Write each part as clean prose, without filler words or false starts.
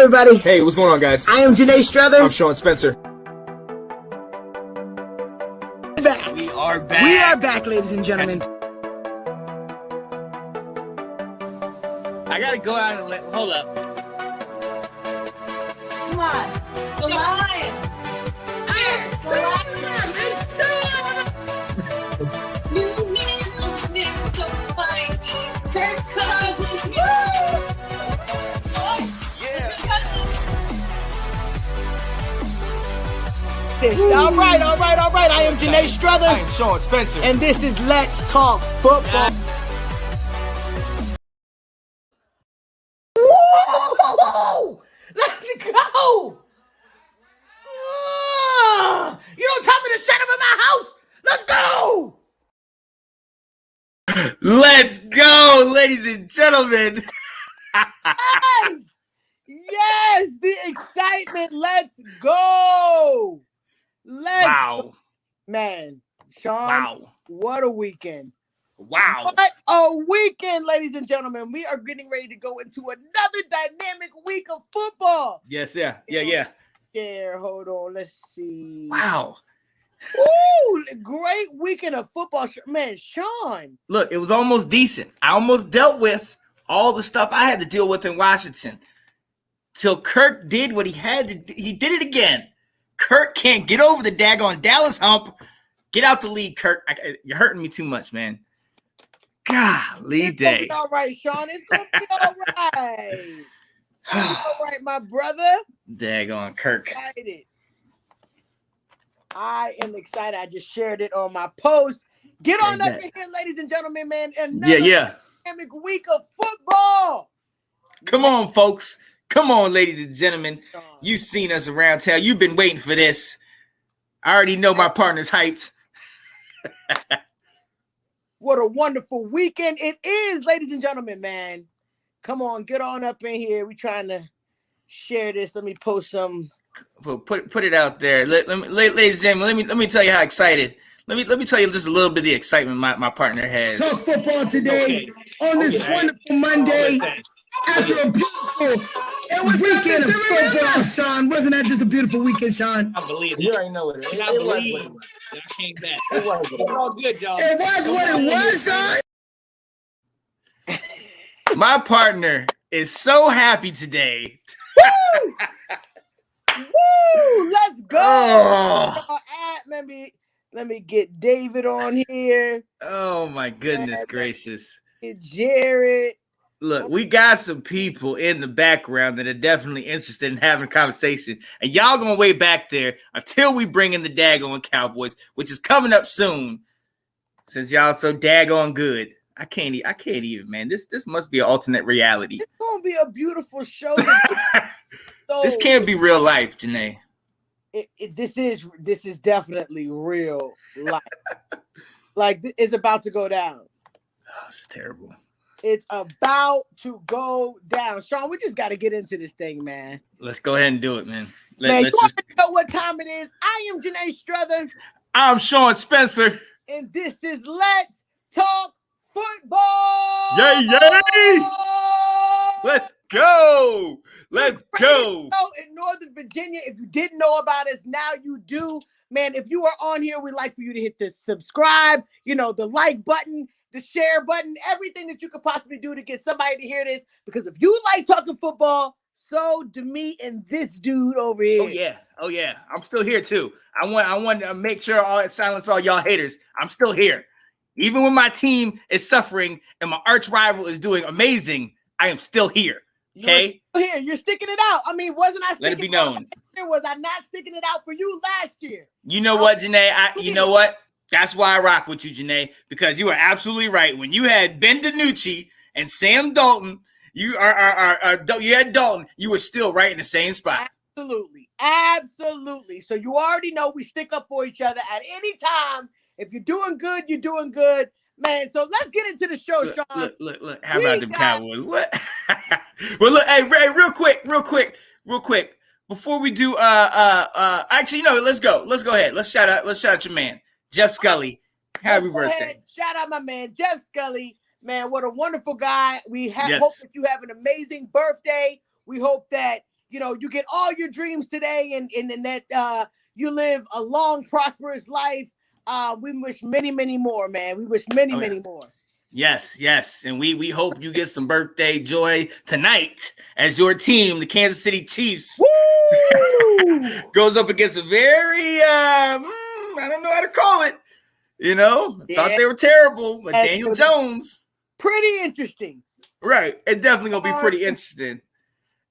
everybody. Hey, what's going on, guys? I am Janae Struther. I'm Sean Spencer. Back. We are back. We are back, ladies and gentlemen. I gotta go out and hold up. Come on. The lion. Here. The lion. New music. So fine. Kirk Cousins. All right. I am Janae Struther. I am Sean Spencer. And this is Let's Talk Football. Woo! Let's go! You don't tell me to shut up in my house. Let's go! Let's go, ladies and gentlemen. Yes, the excitement. Let's go. Wow. Man, Sean, Wow. what a weekend. Wow. What a weekend, ladies and gentlemen. We are getting ready to go into another dynamic week of football. Yes, yeah. Yeah, hold on. Let's see. Wow. Ooh, great weekend of football. Man, Sean. Look, it was almost decent. I almost dealt with all the stuff I had to deal with in Washington. Till Kirk did what he had to do. He did it again. Kirk can't get over the daggone Dallas hump. Get out the league, Kirk. You're hurting me too much, man. Golly It's day. gonna be all right, Sean. It's gonna be all right. It's gonna be all right, my brother. Daggone Kirk. Excited. I am excited. I just shared it on my post. Get on up in here, ladies and gentlemen, man. Another dynamic week of football. Come on, folks. Come on, ladies and gentlemen. You've seen us around town. You've been waiting for this. I already know my partner's hyped. What a wonderful weekend it is, ladies and gentlemen, man. Come on, get on up in here. We're trying to share this. Let me post some. Well, put it out there. Ladies and gentlemen, let me tell you how excited. Let me tell you just a little bit of the excitement my partner has. Talk football today on this wonderful Monday after a beautiful weekend of football, Sean. Wasn't that just a beautiful weekend, Sean? I believe it. You already know what it is. I believe it. I came back. It was all good, y'all. It was what it was, Sean. My partner is so happy today. Woo! Let's go. Oh. Let me get David on here. Oh my goodness gracious. Get Jared. Look, we got some people in the background that are definitely interested in having a conversation. And y'all gonna wait back there until we bring in the daggone Cowboys, which is coming up soon. Since y'all so daggone good. I can't even, man. This must be an alternate reality. It's gonna be a beautiful show. So, this can't be real life, Janae. This is definitely real life. Like, it's about to go down. Oh, it's terrible. It's about to go down. Sean, we just got to get into this thing, man. Let's go ahead and do it, man. You already know what time it is. I am Janae Struther. I'm Sean Spencer. And this is Let's Talk Football. Yay, yay! Let's go. Let's go. In Northern Virginia, if you didn't know about us, now you do. Man, if you are on here, we'd like for you to hit the subscribe, the like button, the share button, everything that you could possibly do to get somebody to hear this. Because if you like talking football, so do me and this dude over here. Oh yeah. I'm still here too. I want to make sure silence all y'all haters. I'm still here. Even when my team is suffering and my arch rival is doing amazing, I am still here. Okay? You're sticking it out. I mean, wasn't I sticking Let it be known. Was I not sticking it out for you last year? You know what, Janae? You know what? That's why I rock with you, Janae, because you are absolutely right. When you had Ben DiNucci and Sam Dalton, you had Dalton, you were still right in the same spot. Absolutely. So you already know we stick up for each other at any time. If you're doing good, you're doing good. Man, so let's get into the show, Sean. Look. How about the Cowboys? What? Well, look, hey, Ray, real quick. Before we do, actually, let's go ahead. Let's shout out your man, Jeff Scully. Happy birthday. Shout out my man, Jeff Scully. Man, what a wonderful guy. We hope that you have an amazing birthday. We hope that you get all your dreams today, and that you live a long, prosperous life. We wish many, many more, man. We wish many, many more. Yes. And we hope you get some birthday joy tonight as your team, the Kansas City Chiefs, goes up against a very, I don't know how to call it. Thought they were terrible, but Daniel Jones. Pretty interesting. Right. It's definitely going to be pretty interesting.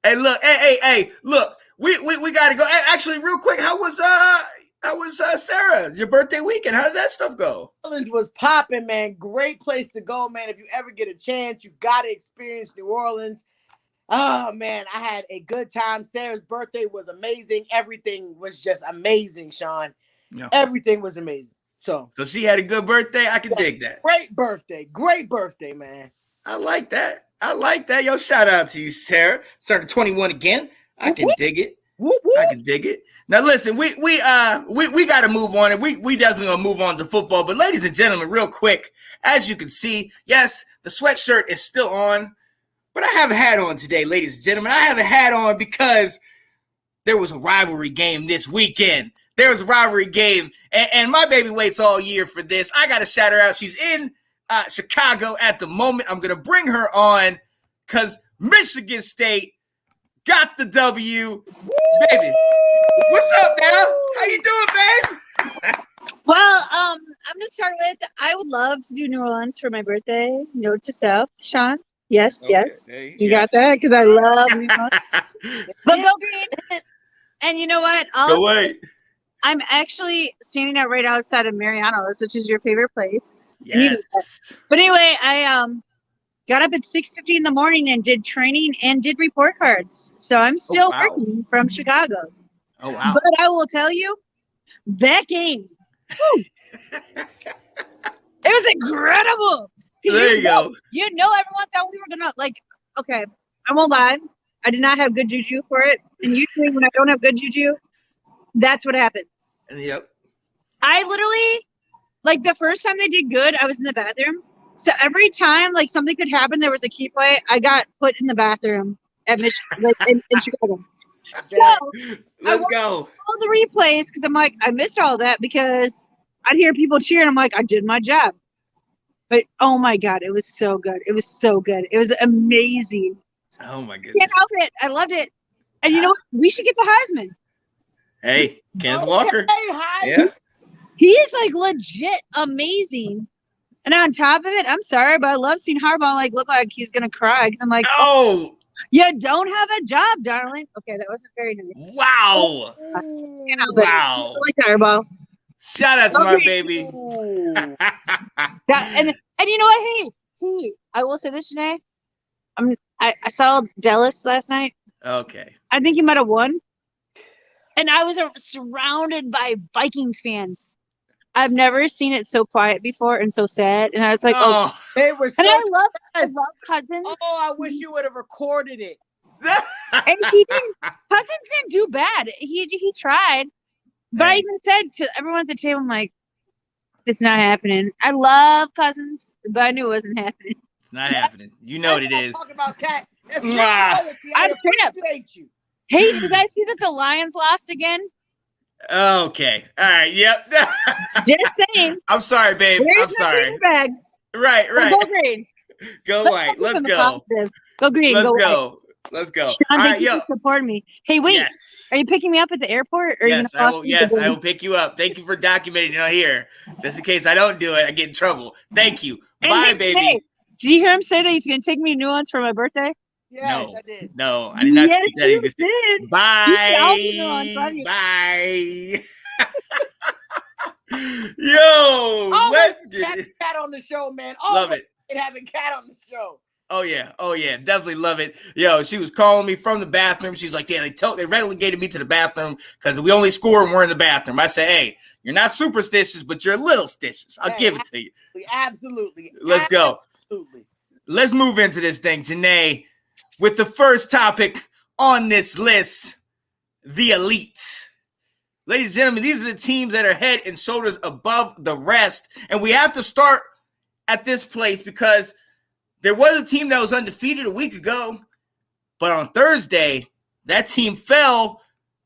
Hey, look. Hey, look. We got to go. Hey, actually, real quick, how was Sarah, your birthday weekend? How did that stuff go? New Orleans was popping, man. Great place to go, man. If you ever get a chance, you got to experience New Orleans. Oh, man, I had a good time. Sarah's birthday was amazing. Everything was just amazing, Sean. Yeah. Everything was amazing. So she had a good birthday. I can dig that. Great birthday, man. I like that. Yo, shout out to you, Sarah. Starting 21 again. I can dig it. I can dig it. Now listen, we got to move on, and we definitely gonna move on to football. But ladies and gentlemen, real quick, as you can see, yes, the sweatshirt is still on, but I have a hat on today, ladies and gentlemen. I have a hat on because there was a rivalry game this weekend. There was a rivalry game, and my baby waits all year for this. I got to shout her out. She's in Chicago at the moment. I'm going to bring her on because Michigan State got the W. Baby, what's up, now? How you doing, babe? Well, I'm going to start with, I would love to do New Orleans for my birthday. Note to self, Sean. Yes, okay. Yes. Hey, you got that? Because I love New Orleans. But go green. And you know what? Go away. I'm actually standing right outside of Mariano's, which is your favorite place. Yes. But anyway, I got up at 6:50 in the morning and did training and did report cards. So I'm still working from Chicago. Oh, wow. But I will tell you, that game, it was incredible. There you go. Everyone thought we were going to, okay, I won't lie. I did not have good juju for it. And usually when I don't have good juju, that's what happens. Yep. I literally, the first time they did good, I was in the bathroom. So every time, something could happen, there was a key play, I got put in the bathroom at Michigan, in Chicago. So let's go. All the replays, because I'm like, I missed all that because I'd hear people cheering. I'm like, I did my job. But, oh, my God, it was so good. It was so good. It was amazing. Oh, my goodness. Can't help it. I loved it. And you know what? We should get the Heisman. Hey, Kenneth Walker. Yeah. He is legit amazing. And on top of it, I'm sorry, but I love seeing Harbaugh look like he's gonna cry because I'm like, oh, you don't have a job, darling. Okay, that wasn't very nice. Wow. Wow. I like Harbaugh. Shout out to my baby. And you know what? Hey, I will say this, Janae. I saw Dallas last night. Okay. I think he might have won. And I was surrounded by Vikings fans. I've never seen it so quiet before and so sad. And I was like, they were so and I love Cousins. Oh, I wish you would have recorded it. And he didn't. Cousins didn't do bad. He tried. But I even said to everyone at the table, I'm like, it's not happening. I love Cousins, but I knew it wasn't happening. It's not happening. You know what it is. Talk about Cat. I appreciate you. Hey, did you guys see that the Lions lost again? Okay. All right. Yep. Just saying. I'm sorry, babe. I'm sorry. Bag. Right. Go green. Go white. Let's go. Go green. Let's go. Let's go. Sean, thank you for supporting me. Hey, wait. Yes. Are you picking me up at the airport? Or yes, I will. Yes, I will pick you up. Thank you for documenting it here. Just in case I don't do it, I get in trouble. Thank you. Bye, baby. Hey, did you hear him say that he's going to take me to New Orleans for my birthday? Yes, I did. No, I did not speak that. You did. Bye. Bye. Yo, let's get Cat on the show, man. Love it. Having Cat on the show. Oh yeah, definitely love it. Yo, she was calling me from the bathroom. She's like, yeah, they relegated me to the bathroom because we only score when we're in the bathroom. I said, hey, you're not superstitious, but you're a little stitious. I'll give it to you. Absolutely. Let's go. Let's move into this thing, Janae, with the first topic on this list, the elite. Ladies and gentlemen, these are the teams that are head and shoulders above the rest. And we have to start at this place because there was a team that was undefeated a week ago, but on Thursday, that team fell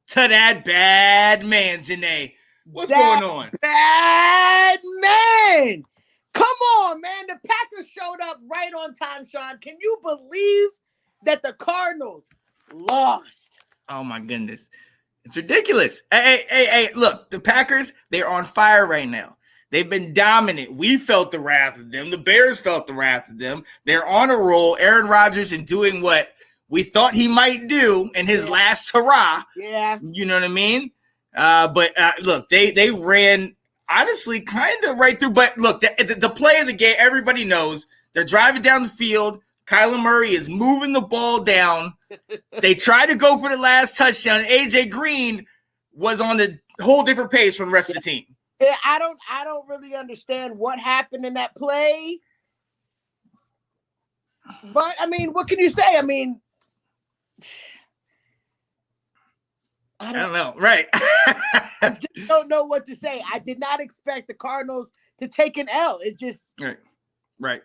to that bad man, Janae. What's going on? Bad man. Come on, man. The Packers showed up right on time, Sean. Can you believe that the Cardinals lost? Oh, my goodness. It's ridiculous. Hey, look, the Packers, they're on fire right now. They've been dominant. We felt the wrath of them. The Bears felt the wrath of them. They're on a roll. Aaron Rodgers is doing what we thought he might do in his last hurrah. Yeah. You know what I mean? But look, they ran, honestly, kind of right through. But look, the play of the game, everybody knows. They're driving down the field. Kyler Murray is moving the ball down. They tried to go for the last touchdown. A.J. Green was on a whole different pace from the rest of the team. Yeah, I don't really understand what happened in that play. But, I mean, what can you say? I mean, I don't know. Right. I just don't know what to say. I did not expect the Cardinals to take an L. It just Right.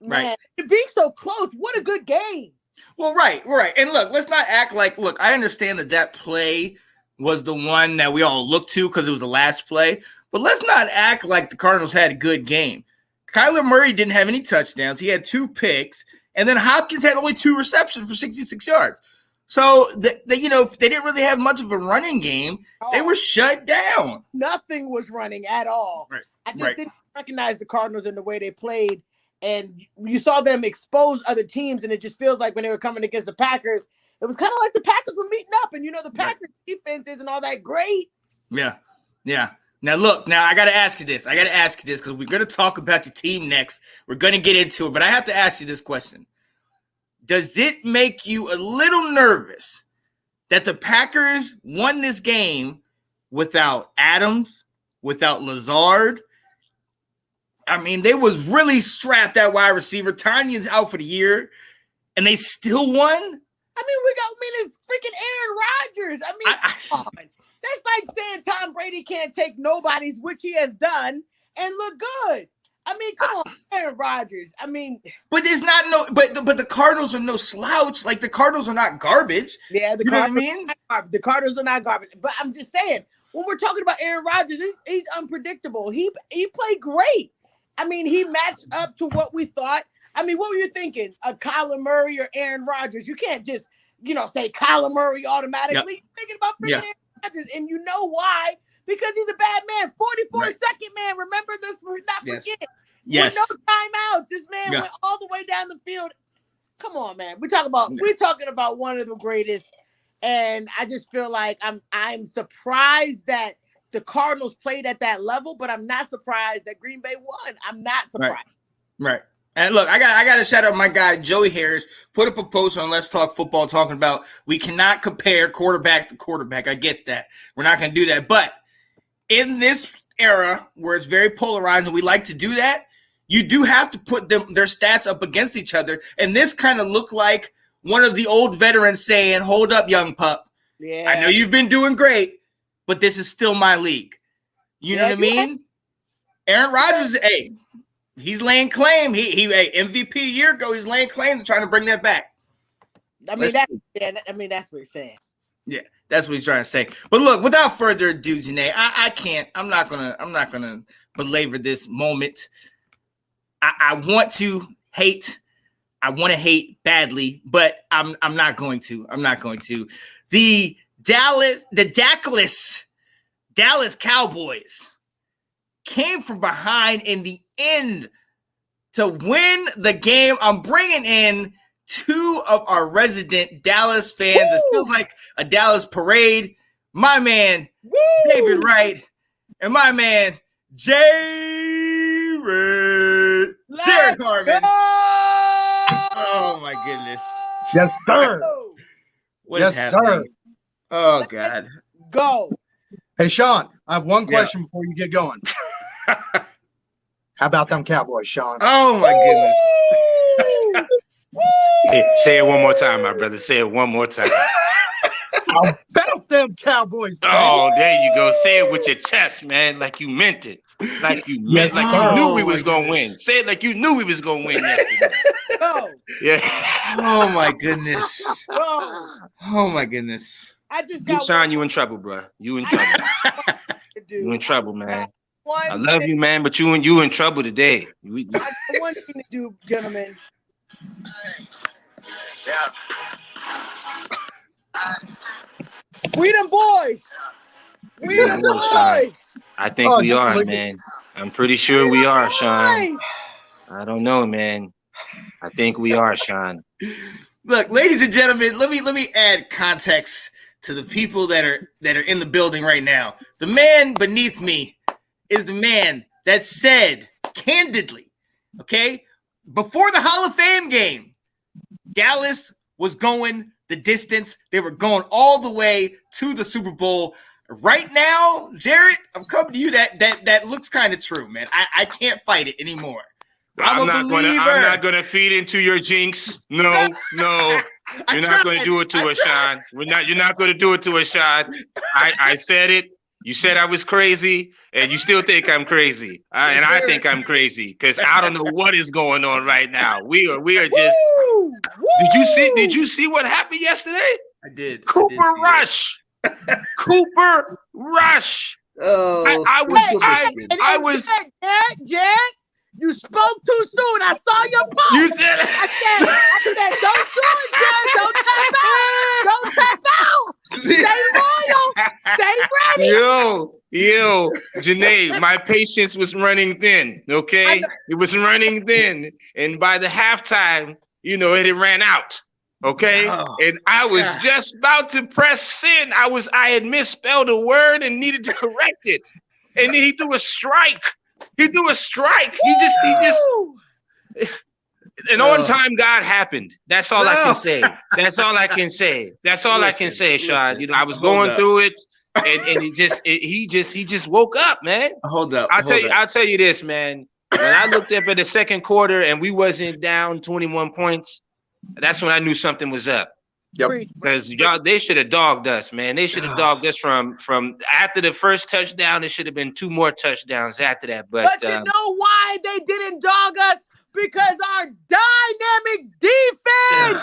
Man, being so close, what a good game. Well, right. And look, let's not act like, look, I understand that play was the one that we all looked to because it was the last play, but let's not act like the Cardinals had a good game. Kyler Murray didn't have any touchdowns. He had 2 picks, and then Hopkins had only 2 receptions for 66 yards. So, they didn't really have much of a running game. They were shut down. Nothing was running at all. Right. I just didn't recognize the Cardinals in the way they played. And you saw them expose other teams, and it just feels like when they were coming against the Packers, it was kind of like the Packers were meeting up. And, the Packers defense isn't all that great. Yeah. Now, look, I got to ask you this. Because we're going to talk about your team next. We're going to get into it, but I have to ask you this question. Does it make you a little nervous that the Packers won this game without Adams, without Lazard? I mean, they was really strapped at wide receiver. Tanyan's out for the year, and they still won? It's freaking Aaron Rodgers. Come on. That's like saying Tom Brady can't take nobody's, which he has done, and look good. Come on, Aaron Rodgers. But there's not but the Cardinals are no slouch. Like, the Cardinals are not garbage. Yeah, the Cardinals are not garbage. But I'm just saying, when we're talking about Aaron Rodgers, he's unpredictable. He played great. He matched up to what we thought. What were you thinking? A Kyler Murray or Aaron Rodgers? You can't just, say Kyler Murray automatically. Yep. You're thinking about Aaron Rodgers, and you know why? Because he's a bad man. 44-second man. Remember this? Not forget. Yes. With no timeouts. This man went all the way down the field. Come on, man. We're talking about one of the greatest, and I just feel like I'm surprised that the Cardinals played at that level, but I'm not surprised that Green Bay won. I'm not surprised. Right. And look, I got to shout out my guy, Joey Harris, put up a post on Let's Talk Football talking about we cannot compare quarterback to quarterback. I get that. We're not going to do that. But in this era where it's very polarized and we like to do that, you do have to put their stats up against each other. And this kind of looked like one of the old veterans saying, hold up, young pup. Yeah. I know you've been doing great, but this is still my league. You know what I mean? Aaron Rodgers, he's laying claim. He MVP a year ago. He's laying claim to trying to bring that back. That's what he's saying. Yeah, that's what he's trying to say. But look, without further ado, Janae, I can't. I'm not gonna belabor this moment. I want to hate. I want to hate badly, but I'm not going to. I'm not going to. The Dallas Cowboys came from behind in the end to win the game. I'm bringing in 2 of our resident Dallas fans. Woo! It feels like a Dallas parade. My man, David Wright, and my man, Jared Harmon. Oh, my goodness. Yes, sir. What is happening? Sir. Oh, God. Go. Hey, Sean, I have one question before you get going. How about them Cowboys, Sean? Oh, my goodness. Say it one more time, my brother. Say it one more time. How about them Cowboys? Oh, there you go. Say it with your chest, man, like you meant it. Like you meant, like you knew we was going to win. Say it like you knew we was going to win yesterday. Go. Yeah. Oh, my goodness. Go. Oh my goodness. I just got Sean, you in trouble, bro. You in trouble. You in trouble, man. I love you, man, but you in trouble today. I got one thing to do, gentlemen. We them boys. We them boys. I think we are, man. I'm pretty sure we are, Sean. I don't know, man. I think we are, Sean. Look, ladies and gentlemen, let me add context to the people that are in the building right now. The man beneath me is the man that said candidly, okay, before the Hall of Fame game, Dallas was going the distance. They were going all the way to the Super Bowl. Right now, Jared, I'm coming to you. That looks kind of true, man. I can't fight it anymore. I'm not gonna feed into your jinx. No. You're not gonna do it to us, Sean. You're not gonna do it to us, Sean. I said it. You said I was crazy, and you still think I'm crazy. And I think I'm crazy because I don't know what is going on right now. We are just. Did you see what happened yesterday? I did. Cooper Rush. Cooper Rush. Oh, I was. Jared, you spoke too soon. I saw your post. You said it. I said, don't do it, Jared. Don't tap out. Stay loyal. Stay ready. Yo, Janae, my patience was running thin. Okay, it was running thin, and by the halftime, it had ran out. Okay, and I was just about to press send. I had misspelled a word and needed to correct it, and then he threw a strike. He just an on-time God happened. That's all I can say. That's all I can say. That's all I can say, Sean. I was going through it, and he just woke up, man. Hold up. I'll tell you this, man. When I looked up at the second quarter and we wasn't down 21 points, that's when I knew something was up. Yep. Because they should have dogged us, man. They should have dogged us from after the first touchdown. There should have been 2 more touchdowns after that. But you know why they didn't dog us? Because our dynamic defense,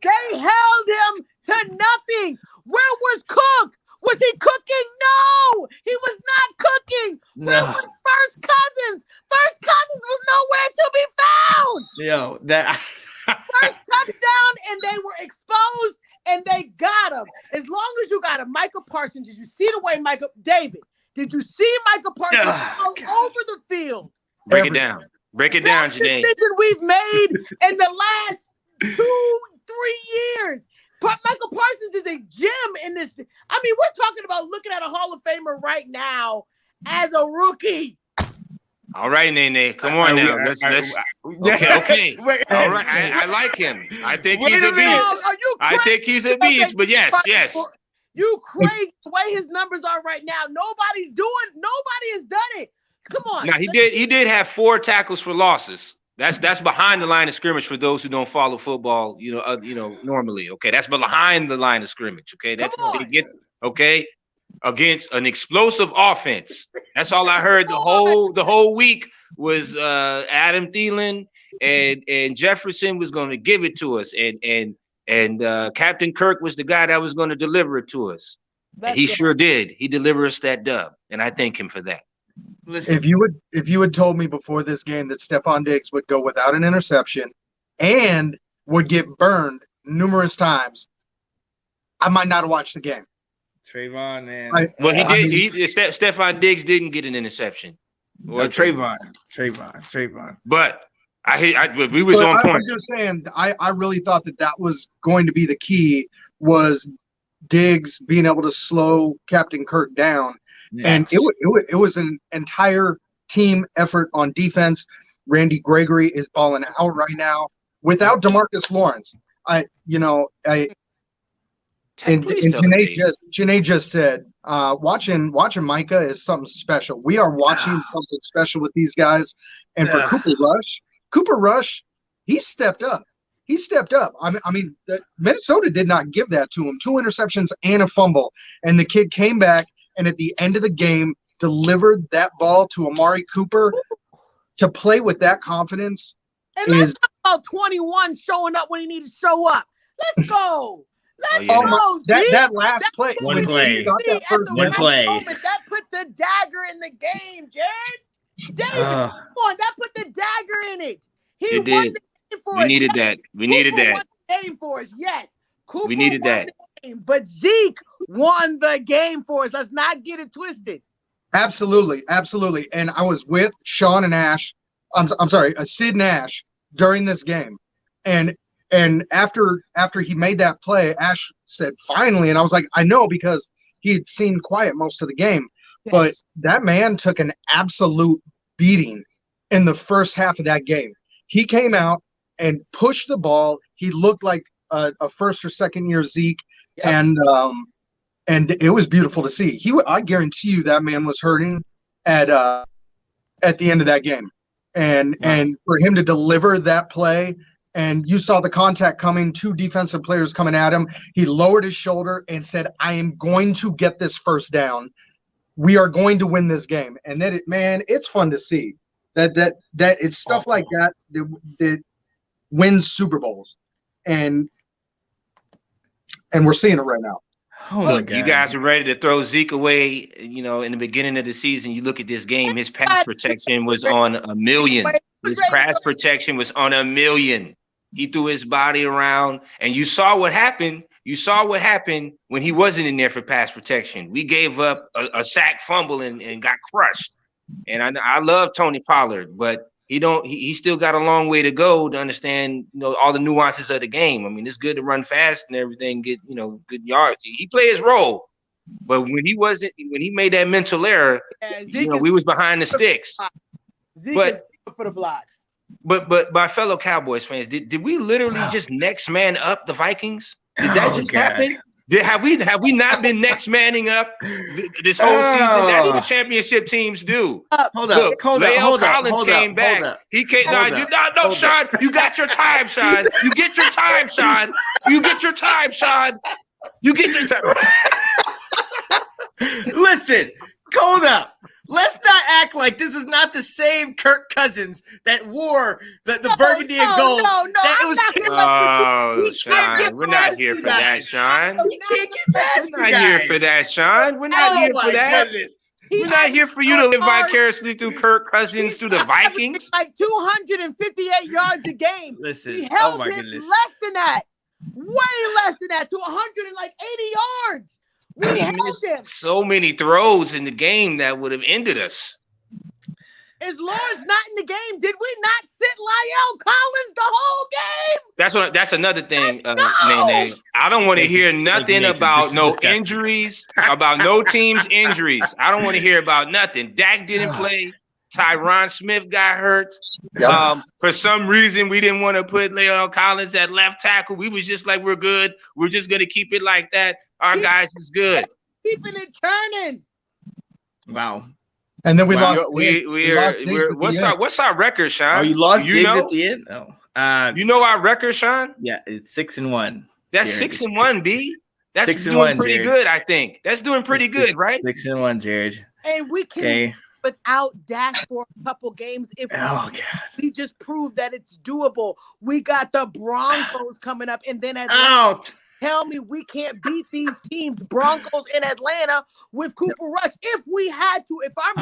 they held him to nothing. Where was Cook? Was he cooking? No, he was not cooking. Where was First Cousins? First Cousins was nowhere to be found. Yo, that. First touchdown, and they were exposed, and they got him. As long as you got him, Micah Parsons, did you see the way David, did you see Micah Parsons all over the field? Break it down, Janae. Decision we've made in the last 2-3 years. Michael Parsons is a gem in this. I mean, we're talking about looking at a Hall of Famer right now as a rookie. All right, Nene. Come on now. Let's. Okay. All right. I like him. I think he's a beast. I think he's a beast. But yes. You crazy the way his numbers are right now. Nobody has done it. Come on. Now he did have 4 tackles for losses. That's behind the line of scrimmage for those who don't follow football. Normally. Okay, that's behind the line of scrimmage. Okay, that's what they get. Okay. Against an explosive offense. That's all I heard the whole week was Adam Thielen and Jefferson was going to give it to us, and Captain Kirk was the guy that was going to deliver it to us. He sure did. He delivered us that dub, and I thank him for that. Listen. If you had told me before this game that Stephon Diggs would go without an interception and would get burned numerous times, I might not have watched the game. Trayvon, man. He did. Stephon Diggs didn't get an interception. Trayvon. But we was on point. I'm just saying, I really thought that was going to be the key, was Diggs being able to slow Captain Kirk down. Yes. And it was an entire team effort on defense. Randy Gregory is balling out right now without DeMarcus Lawrence. And Janae just said, watching Micah is something special. We are watching something special with these guys. And for Cooper Rush, he stepped up. I mean, Minnesota did not give that to him. 2 interceptions and a fumble. And the kid came back and at the end of the game delivered that ball to Amari Cooper. To play with that confidence and let's talk about 21 showing up when he needed to show up. Let's go. Let's yeah. go, that Zeke. that last That's play, what One we play. need to see at the One right play. moment. That put the dagger in the game, Jared. David, Uh, come on, that put the dagger in it. He It won did. the game for We us. needed Yes, that. We needed Cooper that. won the game for us. Yes, Cooper We needed won that. the game, but Zeke won the game for us. Let's not get it twisted. Absolutely. And I was with Sean and Ash. I'm sorry, Sid and Ash during this game, and after he made that play, Ash said finally, and I was like, I know, because he had seen quiet most of the game, but Yes. that man took an absolute beating in the first half of that game. He came out and pushed the ball. He looked like a first or second year Zeke, Yep. and it was beautiful to see. I guarantee you that man was hurting at the end of that game, and for him to deliver that play, and you saw the contact coming, 2 defensive players coming at him. He lowered his shoulder and said, "I am going to get this first down. We are going to win this game." And man, it's fun to see that it's stuff like that wins Super Bowls, and we're seeing it right now. oh my Look, God. you guys are ready to throw Zeke away. You know, in the beginning of the season, you look at this game, his pass protection was on 1,000,000. His pass protection was on 1,000,000. He threw his body around, and you saw what happened. You saw what happened when he wasn't in there for pass protection. We gave up a sack fumble and got crushed. And I love Tony Pollard, but he still got a long way to go to understand, all the nuances of the game. I mean, it's good to run fast and everything, get, good yards. He played his role, but when he made that mental error, we was behind the sticks. Zeke is for the block. But my fellow Cowboys fans, did we literally just next man up the Vikings? Did that just happen? Have we not been next manning up this whole season? That's what championship teams do. Hold up. Leo Collins came back. He came. No, Sean. You got your time, Sean. You get your time, Sean. You get your time, Sean. You get your time. Listen, hold up. Let's not act like this is not the same Kirk Cousins that wore the burgundy and gold. Sean, we're not here for that, Sean. We can't get past We're not here for that, Sean. We're not here for that. Goodness. We're not here for you to live vicariously through Kirk Cousins, through the Vikings. Like 258 yards a game. Listen, we held him goodness. less than that. Way less than that, to 180 yards. We held him. So many throws in the game that would have ended us. Is Lawrence not in the game? Did we not sit Lyle Collins the whole game? That's another thing, Nene. I don't want to hear nothing about no injuries, about no team's injuries. I don't want to hear about nothing. Dak didn't play. Tyron Smith got hurt. Yep. For some reason, we didn't want to put Lyle Collins at left tackle. We was just like, we're good. We're just going to keep it like that. Our guys is good. Keeping it turning. Wow. And then we lost. What's our record, Sean? Oh, you lost Diggs at the end? Oh. You know our record, Sean? Yeah, it's 6-1. That's Jared. 6-1, B. That's 6-1, doing pretty Jared. good, I think. That's doing pretty good, right? 6-1, Jared. And we can without Dak for a couple games if we just prove that it's doable. We got the Broncos coming up, and then tell me we can't beat these teams, Broncos in Atlanta, with Cooper Rush. If we had to, if our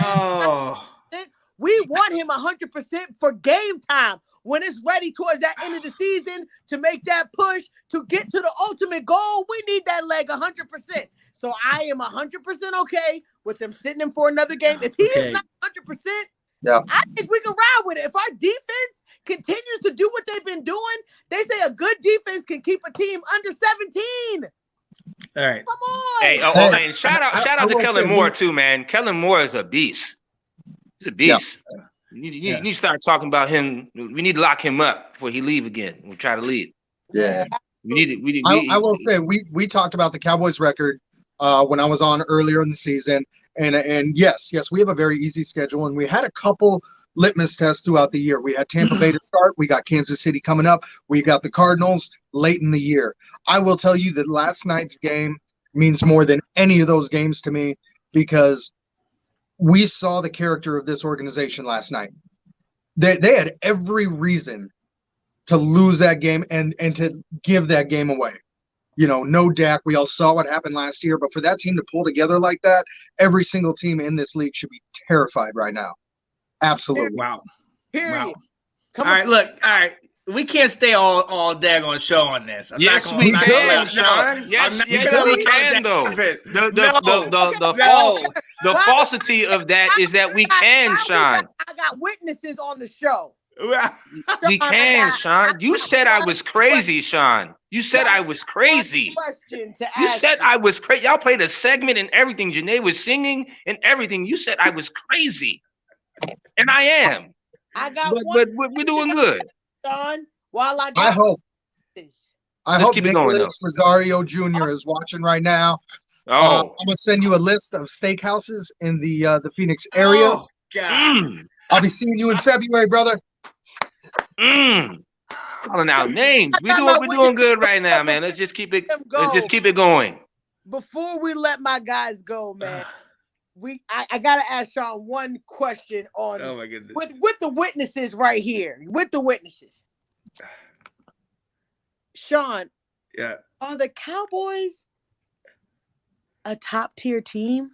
man, we want him 100% for game time when it's ready towards that end of the season to make that push to get to the ultimate goal. We need that leg 100%. So I am 100% okay with them sitting him for another game. If he is not 100%, I think we can ride with it. If our defense continues to do what they've been doing, they say a good defense can keep a team under 17. All right. Come on. Hey, and shout out to Kellen Moore too, man. Kellen Moore is a beast. He's a beast. Yeah. You need to start talking about him. We need to lock him up before he leave again. We'll try to leave. Yeah. I will say we talked about the Cowboys record when I was on earlier in the season, and yes, we have a very easy schedule, and we had a couple litmus tests throughout the year. We had Tampa Bay to start. We got Kansas City coming up. We got the Cardinals late in the year. I will tell you that last night's game means more than any of those games to me, because we saw the character of this organization last night. They had every reason to lose that game and to give that game away. no Dak. We all saw what happened last year, but for that team to pull together like that, every single team in this league should be terrified right now. Absolutely. Wow. Period. Wow. All right, look. All right. We can't stay all daggone show on this. Yes, we can, Sean. Yes, we can, though. The falsity of that is that we can, Sean. I got witnesses on the show. We can, Sean. You said I was crazy, Sean. You said I was crazy. You said I was crazy. Y'all played a segment and everything. Janae was singing and everything. You said I was crazy. And I am. But we're doing good. Sean, while I hope keep it going, Nicholas Rosario Jr. is watching right now. I'm gonna send you a list of steakhouses in the Phoenix area. Oh, God. I'll be seeing you in February, brother. Calling out names. We're doing good right now, man. Let's just keep it going. Before we let my guys go, man, I gotta ask Sean one question on my goodness. with the witnesses right here. With the witnesses. Sean, are the Cowboys a top tier team?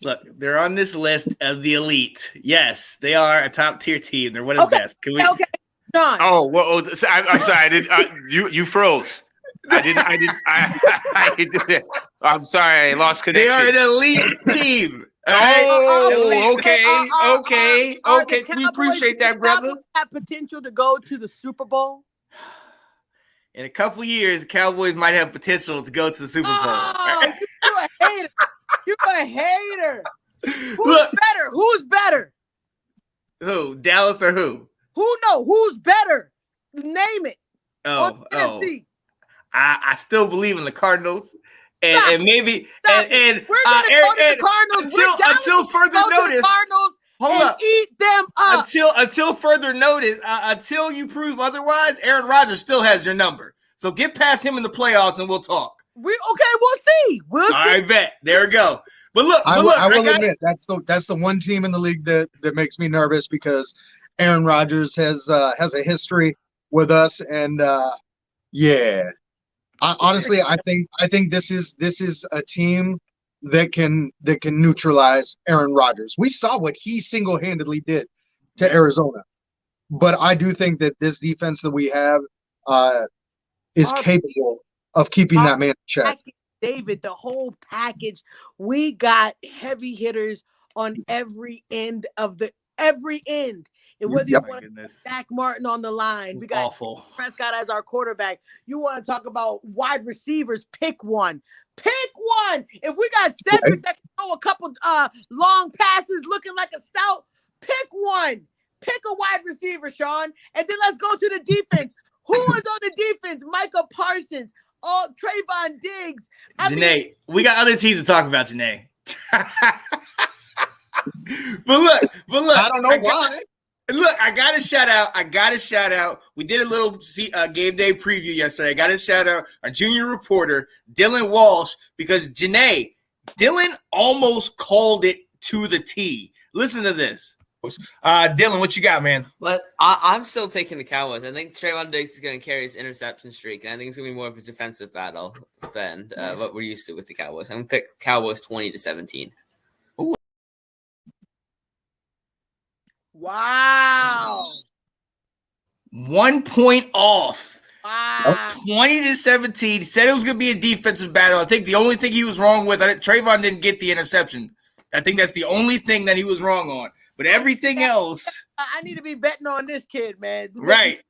Look, they're on this list of the elite. Yes, they are a top tier team. They're one of the best. Can we? Okay, Sean. Oh, well, I'm sorry. You froze. I did that. I'm sorry. I lost connection. They are an elite team. Okay. We appreciate that, brother. Have potential to go to the Super Bowl. In a couple years, the Cowboys might have potential to go to the Super Bowl. Oh, you're a hater. You're a hater. Who's better? Who? Dallas or who? Who's better? Name it. Oh. I still believe in the Cardinals. And maybe and we're gonna go to the Cardinals until further notice. Cardinals Hold up. Eat them up. Until further notice, until you prove otherwise, Aaron Rodgers still has your number. So get past him in the playoffs and we'll talk. We'll see. We'll see. I bet. There we go. But look, I will admit that's the one team in the league that makes me nervous because Aaron Rodgers has a history with us, and honestly, I think this is a team that can neutralize Aaron Rodgers. We saw what he single-handedly did to Arizona, but I do think that this defense that we have is capable of keeping that man in check. David, the whole package. We got heavy hitters on every end. And whether you want Zach Martin on the line, we got Prescott as our quarterback. You want to talk about wide receivers? Pick one. If we got Cedric that can throw a couple long passes, looking like a stout, pick one. Pick a wide receiver, Sean, and then let's go to the defense. Who is on the defense? Micah Parsons. Trayvon Diggs. Janae, we got other teams to talk about, Janae. But look. I don't know why. Look, I got to shout out. We did a little game day preview yesterday. I got to shout out our junior reporter, Dylan Walsh, because Janae, Dylan almost called it to the T. Listen to this. Dylan, what you got, man? But I'm still taking the Cowboys. I think Trayvon Diggs is going to carry his interception streak, and I think it's going to be more of a defensive battle than what we're used to with the Cowboys. I'm going to pick Cowboys 20-17. Ooh. Wow. 1 point off. Wow. 20-17. Said it was going to be a defensive battle. I think the only thing he was wrong with, Trayvon didn't get the interception. I think that's the only thing that he was wrong on. But everything else, I need to be betting on this kid, man. Right.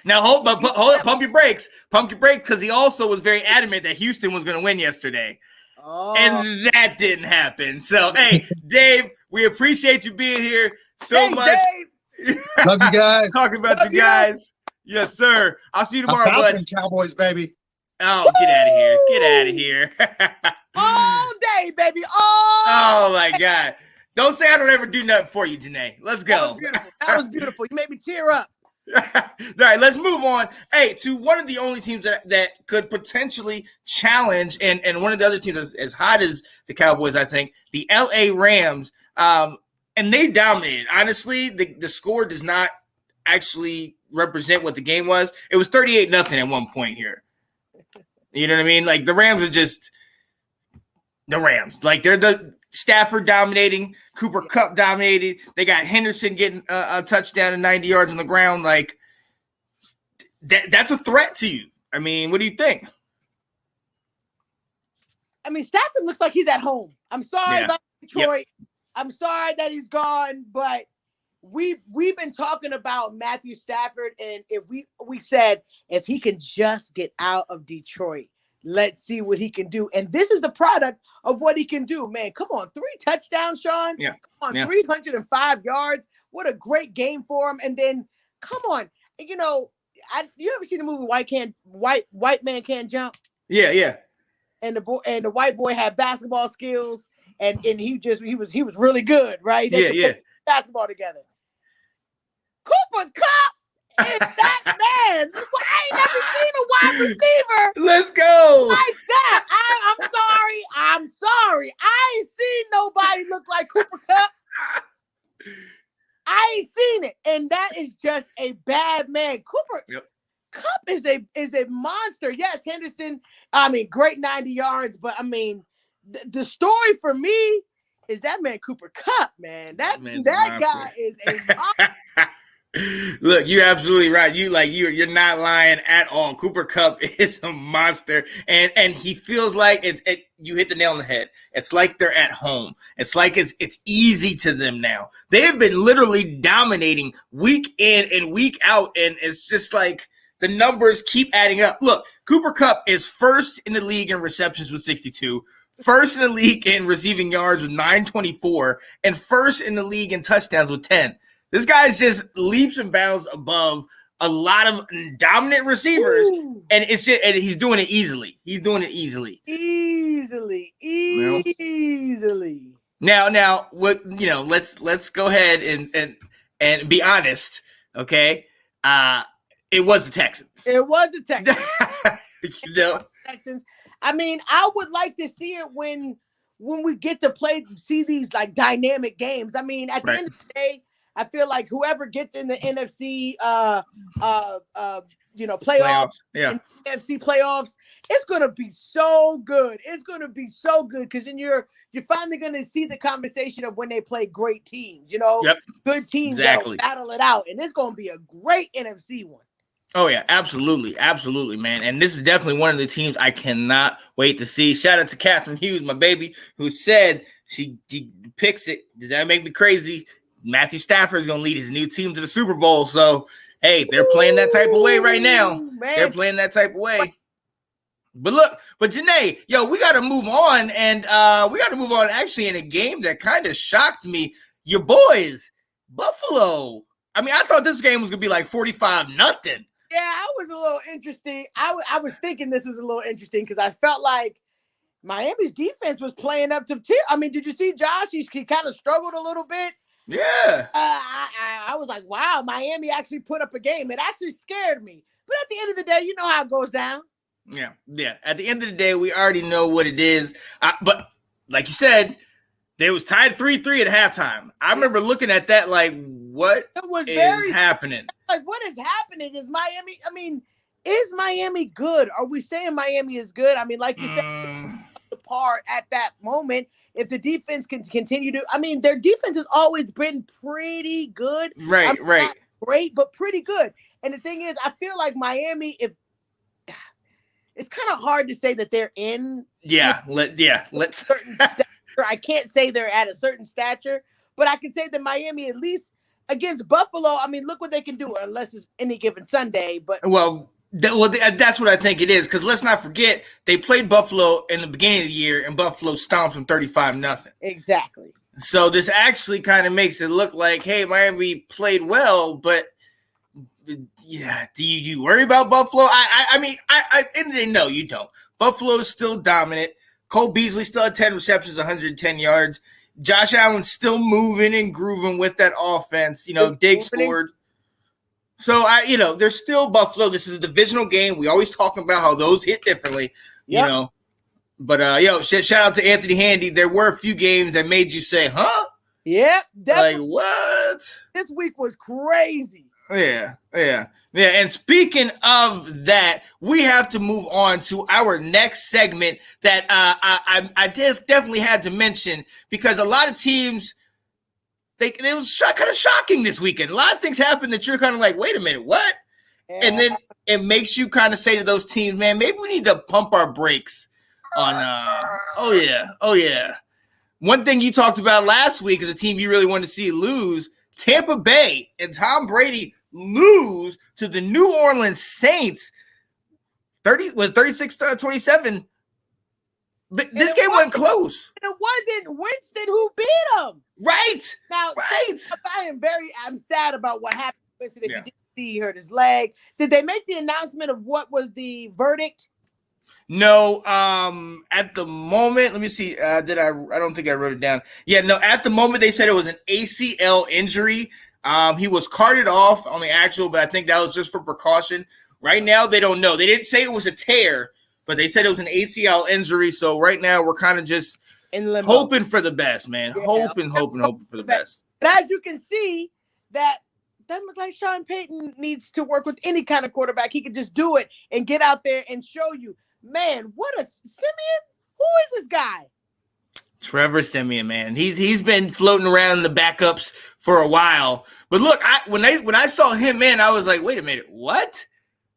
Now hold up, pump your brakes, because he also was very adamant that Houston was going to win yesterday, and that didn't happen. So, hey, Dave, we appreciate you being here so much. Dave. Love you guys. Talking about you guys, yes, sir. I'll see you tomorrow, bud. Cowboys, baby. Oh, get out of here! All day, baby. Oh my God. Don't say I don't ever do nothing for you, Janae. Let's go. That was beautiful. You made me tear up. All right, let's move on. Hey, to one of the only teams that could potentially challenge, and one of the other teams as hot as the Cowboys, I think, the LA Rams, and they dominated. Honestly, the score does not actually represent what the game was. It was 38-0 at one point here. You know what I mean? Like the Rams are just the Rams. Like they're the Stafford dominating, Cooper Kupp dominated. They got Henderson getting a touchdown and 90 yards on the ground. Like that's a threat to you. I mean, what do you think? I mean, Stafford looks like he's at home. I'm sorry about Detroit. Yep. I'm sorry that he's gone, but we've been talking about Matthew Stafford, and if we said if he can just get out of Detroit, let's see what he can do. And this is the product of what he can do, man. Come on, 3 touchdowns, Sean. Yeah. Come on, 305 yards. What a great game for him. And then, come on, you know, you ever seen the movie White Man Can't Jump? Yeah. And the white boy had basketball skills, and he was really good, right? They could play basketball together. Cooper Kupp is that man. I ain't never seen a wide receiver. Let's go like that. I'm sorry. I ain't seen nobody look like Cooper Kupp. I ain't seen it, and that is just a bad man. Cooper Kupp is a monster. Yes, Henderson. I mean, great 90 yards, but I mean, the story for me is that man Cooper Kupp, man. That guy is a monster. Look, you're absolutely right. You're not lying at all. Cooper Kupp is a monster, and he feels like you hit the nail on the head. It's like they're at home. It's like it's easy to them now. They have been literally dominating week in and week out, and it's just like the numbers keep adding up. Look, Cooper Kupp is first in the league in receptions with 62, first in the league in receiving yards with 924, and first in the league in touchdowns with 10. This guy's just leaps and bounds above a lot of dominant receivers, and he's doing it easily. He's doing it easily. Easily. Now, what let's go ahead and be honest, okay? It was the Texans. Texans. I mean, I would like to see it when we get to see these like dynamic games. I mean, at the end of the day, I feel like whoever gets in the NFC playoffs, NFC playoffs, it's gonna be so good. It's gonna be so good because then you're finally gonna see the conversation of when they play great teams, good teams that'll battle it out, and it's gonna be a great NFC one. Oh yeah, absolutely, man. And this is definitely one of the teams I cannot wait to see. Shout out to Catherine Hughes, my baby, who said she picks it. Does that make me crazy? Matthew Stafford is going to lead his new team to the Super Bowl. So, hey, they're playing that type of way right now. Man. They're playing that type of way. But look, Janae, we got to move on. And we got to move on actually in a game that kind of shocked me. Your boys, Buffalo. I mean, I thought this game was going to be like 45-0. Yeah, I was a little interesting. I was thinking this was a little interesting because I felt like Miami's defense was playing up to tier. I mean, did you see Josh? He kind of struggled a little bit. Yeah. I was like, wow, Miami actually put up a game. It actually scared me. But at the end of the day, you know how it goes down. Yeah. At the end of the day, we already know what it is. But like you said, they was tied 3-3 at halftime. I remember looking at that like, what is happening? Like, what is happening? Is Miami, I mean, is Miami good? Are we saying Miami is good? I mean, like you said, the par at that moment. If the defense can continue to, I mean, their defense has always been pretty good. Right. Not great, but pretty good. And the thing is, I feel like Miami, it's kind of hard to say that they're in. Let's. Certain stature. I can't say they're at a certain stature, but I can say that Miami, at least against Buffalo, I mean, look what they can do, unless it's any given Sunday. But that's what I think it is, because let's not forget they played Buffalo in the beginning of the year, and Buffalo stomped them 35-0. Exactly. So this actually kind of makes it look like, hey, Miami played well, but yeah, do you worry about Buffalo? I mean, at the end of the day, no, you don't. Buffalo is still dominant. Cole Beasley still had 10 receptions, 110 yards. Josh Allen's still moving and grooving with that offense. Diggs scored. So, there's still Buffalo. This is a divisional game. We always talk about how those hit differently, But, shout out to Anthony Handy. There were a few games that made you say, huh? Yep. Like, what? This week was crazy. Yeah. And speaking of that, we have to move on to our next segment that I definitely had to mention because a lot of teams, it was kind of shocking this weekend. A lot of things happened that you're kind of like, wait a minute, what? Yeah. And then it makes you kind of say to those teams, man, maybe we need to pump our brakes on, oh yeah. One thing you talked about last week is a team you really wanted to see lose, Tampa Bay and Tom Brady lose to the New Orleans Saints 36-27. But this game went close. It wasn't Winston who beat him. Right. Now, right. I'm sad about what happened to Winston. If you didn't see, he hurt his leg. Did they make the announcement of what was the verdict? No, at the moment, let me see. I don't think I wrote it down. Yeah, no, at the moment they said it was an ACL injury. He was carted off on the actual, but I think that was just for precaution. Right now, they don't know. They didn't say it was a tear, but they said it was an ACL injury. So right now, we're kind of just hoping for the best, man. Yeah. Hoping for the best. But as you can see, that doesn't look like Sean Payton needs to work with any kind of quarterback. He can just do it and get out there and show you. Man, what a Simeon! Who is this guy? Trevor Simeon, man. He's been floating around in the backups for a while. But look, when I saw him, man, I was like, wait a minute, what?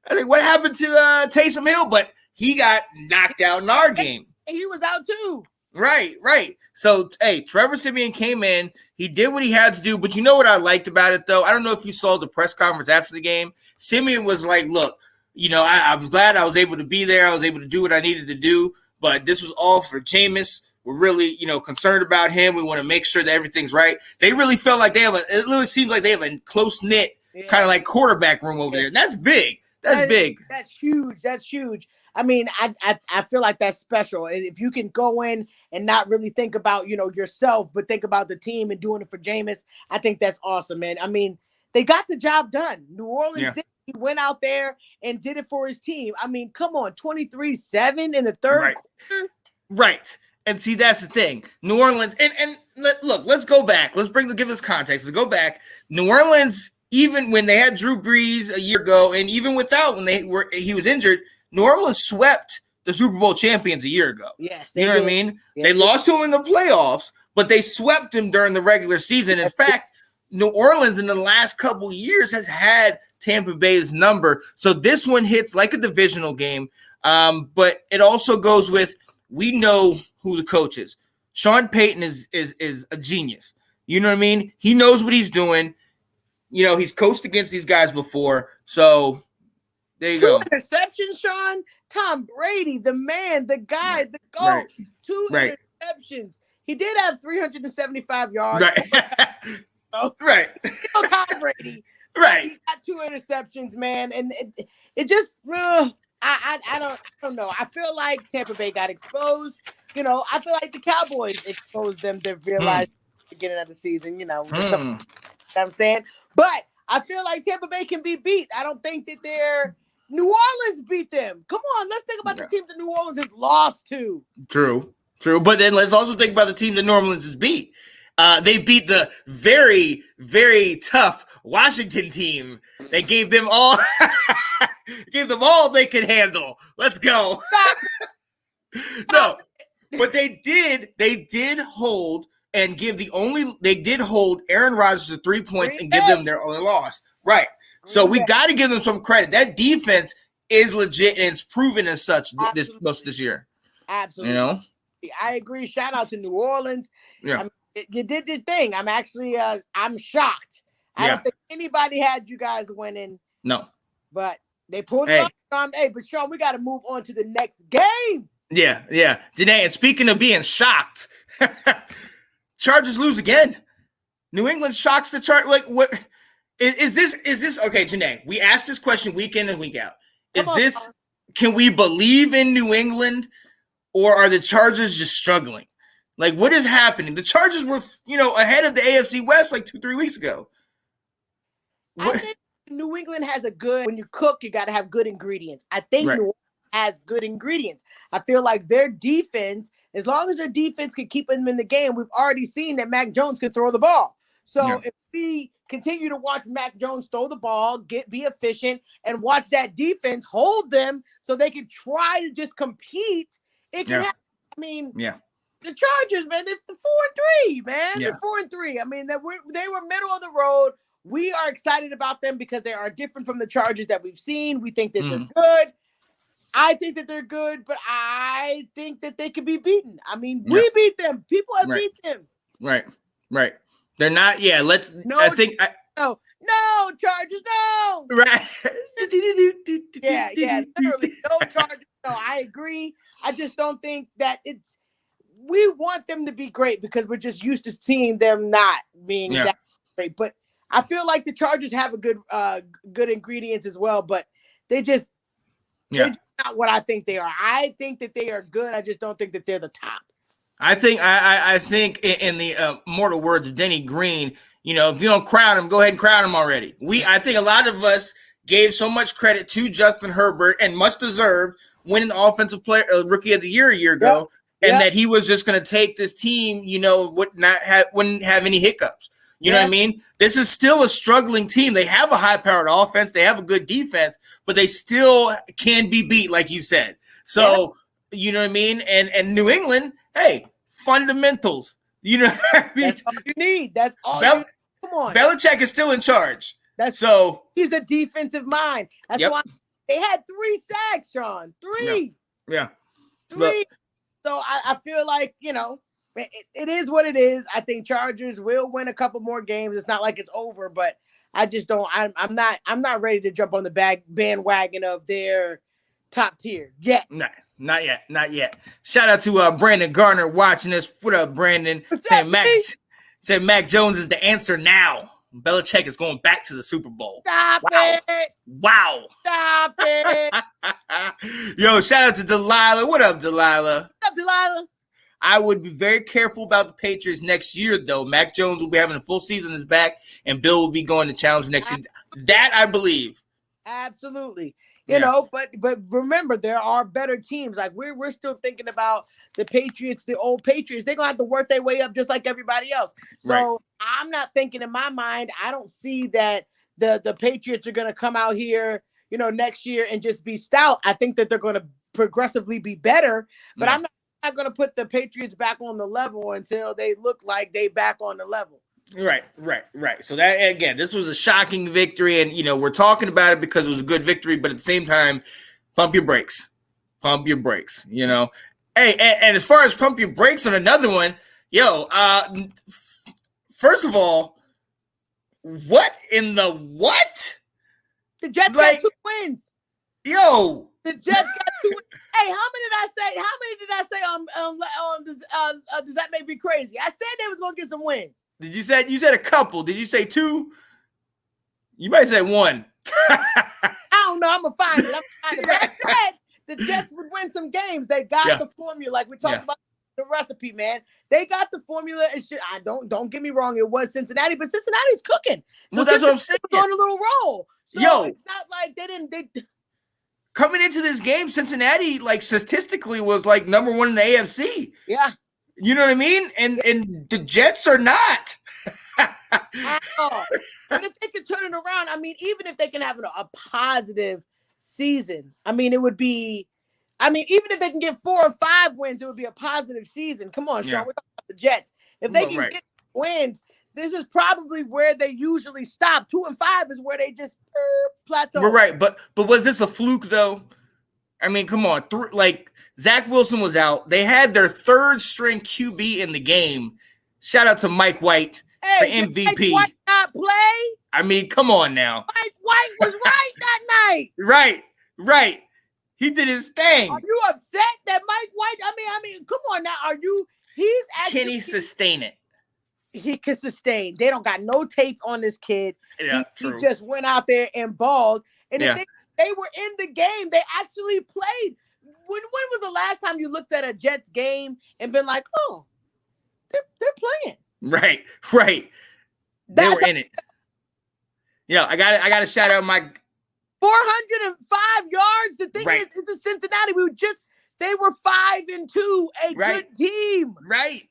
I think what happened to Taysom Hill? But he got knocked out in our game. He was out too. Right. So, hey, Trevor Simeon came in. He did what he had to do. But you know what I liked about it, though? I don't know if you saw the press conference after the game. Simeon was like, look, I was glad I was able to be there. I was able to do what I needed to do. But this was all for Jameis. We're really, concerned about him. We want to make sure that everything's right. They really felt like it really seems like they have a close-knit kind of like quarterback room over there. And that's big. That's big. That's huge. I mean, I feel like that's special. If you can go in and not really think about, yourself, but think about the team and doing it for Jameis, I think that's awesome, man. I mean, they got the job done. New Orleans did. He went out there and did it for his team. I mean, come on, 23-7 in the third quarter. Right. And see, that's the thing. New Orleans, look, let's go back. Give us context. Let's go back. New Orleans, even when they had Drew Brees a year ago, and even without he was injured, New Orleans swept the Super Bowl champions a year ago. Yes, you know what I mean? Yes, they lost to him in the playoffs, but they swept him during the regular season. In fact, New Orleans in the last couple years has had Tampa Bay's number. So this one hits like a divisional game. But it also goes with, we know who the coach is. Sean Payton is a genius. You know what I mean? He knows what he's doing. He's coached against these guys before. So there you go. 2 interceptions, Sean. Tom Brady, the man, the guy, the GOAT. Right. 2 interceptions. He did have 375 yards. Right. Right. Still Tom Brady. Right. He got 2 interceptions, man. And it just, I don't know. I feel like Tampa Bay got exposed. I feel like the Cowboys exposed them to realize at the beginning of the season, you know what I'm saying? But I feel like Tampa Bay can be beat. I don't think that New Orleans beat them. Come on, let's think about the team that New Orleans has lost to. True. But then let's also think about the team that New Orleans has beat. They beat the very, very tough Washington team. They gave them all they could handle. Let's go. No, but they did hold and give they did hold Aaron Rodgers to 3 points and give them their only loss. Right. So we got to give them some credit. That defense is legit and it's proven as such most of this year. Absolutely. I agree. Shout out to New Orleans. Yeah. You did your thing. I'm actually I'm shocked. I don't think anybody had you guys winning. No. But they pulled it off. But Sean, we got to move on to the next game. Yeah. Janae, and speaking of being shocked, Chargers lose again. New England shocks the Chargers. Like, what is this? Okay, Janae, we ask this question week in and week out. Can we believe in New England, or are the Chargers just struggling? Like, what is happening? The Chargers were, ahead of the AFC West like 2-3 weeks ago. I think New England has when you cook, you got to have good ingredients. I think New England has good ingredients. I feel like their defense, as long as their defense can keep them in the game, we've already seen that Mac Jones can throw the ball. So if we continue to watch Mac Jones throw the ball, be efficient, and watch that defense hold them so they can try to just compete, it can happen. I mean, the Chargers, man, they're 4-3, man. They're 4-3. I mean, they were middle of the road. We are excited about them because they are different from the Chargers that we've seen. We think that they're good. I think that they're good, but I think that they could be beaten. I mean, we beat them. People have beat them. Right. They're not. Yeah. No, Chargers, no. Right. Yeah. Literally, no Chargers. No, I agree. I just don't think that we want them to be great because we're just used to seeing them not being that great. But I feel like the Chargers have a good ingredients as well, but they're just not what I think they are. I think that they are good. I just don't think that they're the top. I think in the mortal words of Denny Green, if you don't crowd him, go ahead and crowd him already. I think a lot of us gave so much credit to Justin Herbert and much deserved winning the offensive player rookie of the year a year ago, and that he was just going to take this team, wouldn't have any hiccups. You know what I mean? This is still a struggling team. They have a high-powered offense. They have a good defense, but they still can be beat, like you said. So, you know what I mean? And New England, hey, fundamentals. You know what I mean? That's all you need. That's all you need. Come on. Belichick is still in charge. He's a defensive mind. That's why they had 3 sacks, Sean. 3. Yeah. 3. Look. So I feel like, it is what it is. I think Chargers will win a couple more games. It's not like it's over, but I just don't. I'm not ready to jump on the bandwagon of their top tier yet. Not yet. Shout out to Brandon Garner watching us. What up, Brandon? Saying Mac Jones is the answer now. Belichick is going back to the Super Bowl. Stop it! Wow! Stop it! Yo, shout out to Delilah. What up, Delilah? What up, Delilah? I would be very careful about the Patriots next year, though. Mac Jones will be having a full season in his back, and Bill will be going to challenge next year. That I believe. Absolutely. But remember, there are better teams. Like we're still thinking about the Patriots, the old Patriots. They're gonna have to work their way up just like everybody else. So I'm not thinking in my mind. I don't see that the Patriots are gonna come out here, next year and just be stout. I think that they're gonna progressively be better. But I'm not going to put the Patriots back on the level until they look like they back on the level. Right. So that, again, this was a shocking victory, and, we're talking about it because it was a good victory, but at the same time, pump your brakes, Hey, and as far as pump your brakes on another one, first of all, what in the what? The Jets got 2 wins. The Jets got 2 wins. Hey, how many did I say on Does That Make Me Crazy? I said they was going to get some wins. Did you said a couple? Did you say 2? You might say 1. I don't know. I'm going to find it. But I said the Jets would win some games. They got the formula. Like we talked about the recipe, man. They got the formula. Don't get me wrong. It was Cincinnati, but Cincinnati's cooking. So that's what I'm saying. Was on a little roll. So it's not like they didn't. Coming into this game, Cincinnati, statistically, was number 1 in the AFC. Yeah. You know what I mean? And the Jets are not. But if they can turn it around, even if they can have a positive season, it would be, even if they can get 4 or 5 wins, it would be a positive season. Come on, Sean, we're talking about the Jets. If they can get wins, this is probably where they usually stop. 2 and 5 is where they just plateau. We're right, but was this a fluke though? Come on, Zach Wilson was out. They had their 3rd string QB in the game. Shout out to Mike White for MVP. Did Mike White not play? Come on now. Mike White was right that night. Right. He did his thing. Are you upset that Mike White? Come on now. Are you? He's actually. Can he sustain it? He can sustain. They don't got no tape on this kid. Yeah, he just went out there and balled. And if they were in the game, they actually played. When was the last time you looked at a Jets game and been like, oh, they're playing? Right. They were in it. Yeah, I got to shout out my 405 yards. The thing is, it's a Cincinnati. They were 5-2, a good team. Right.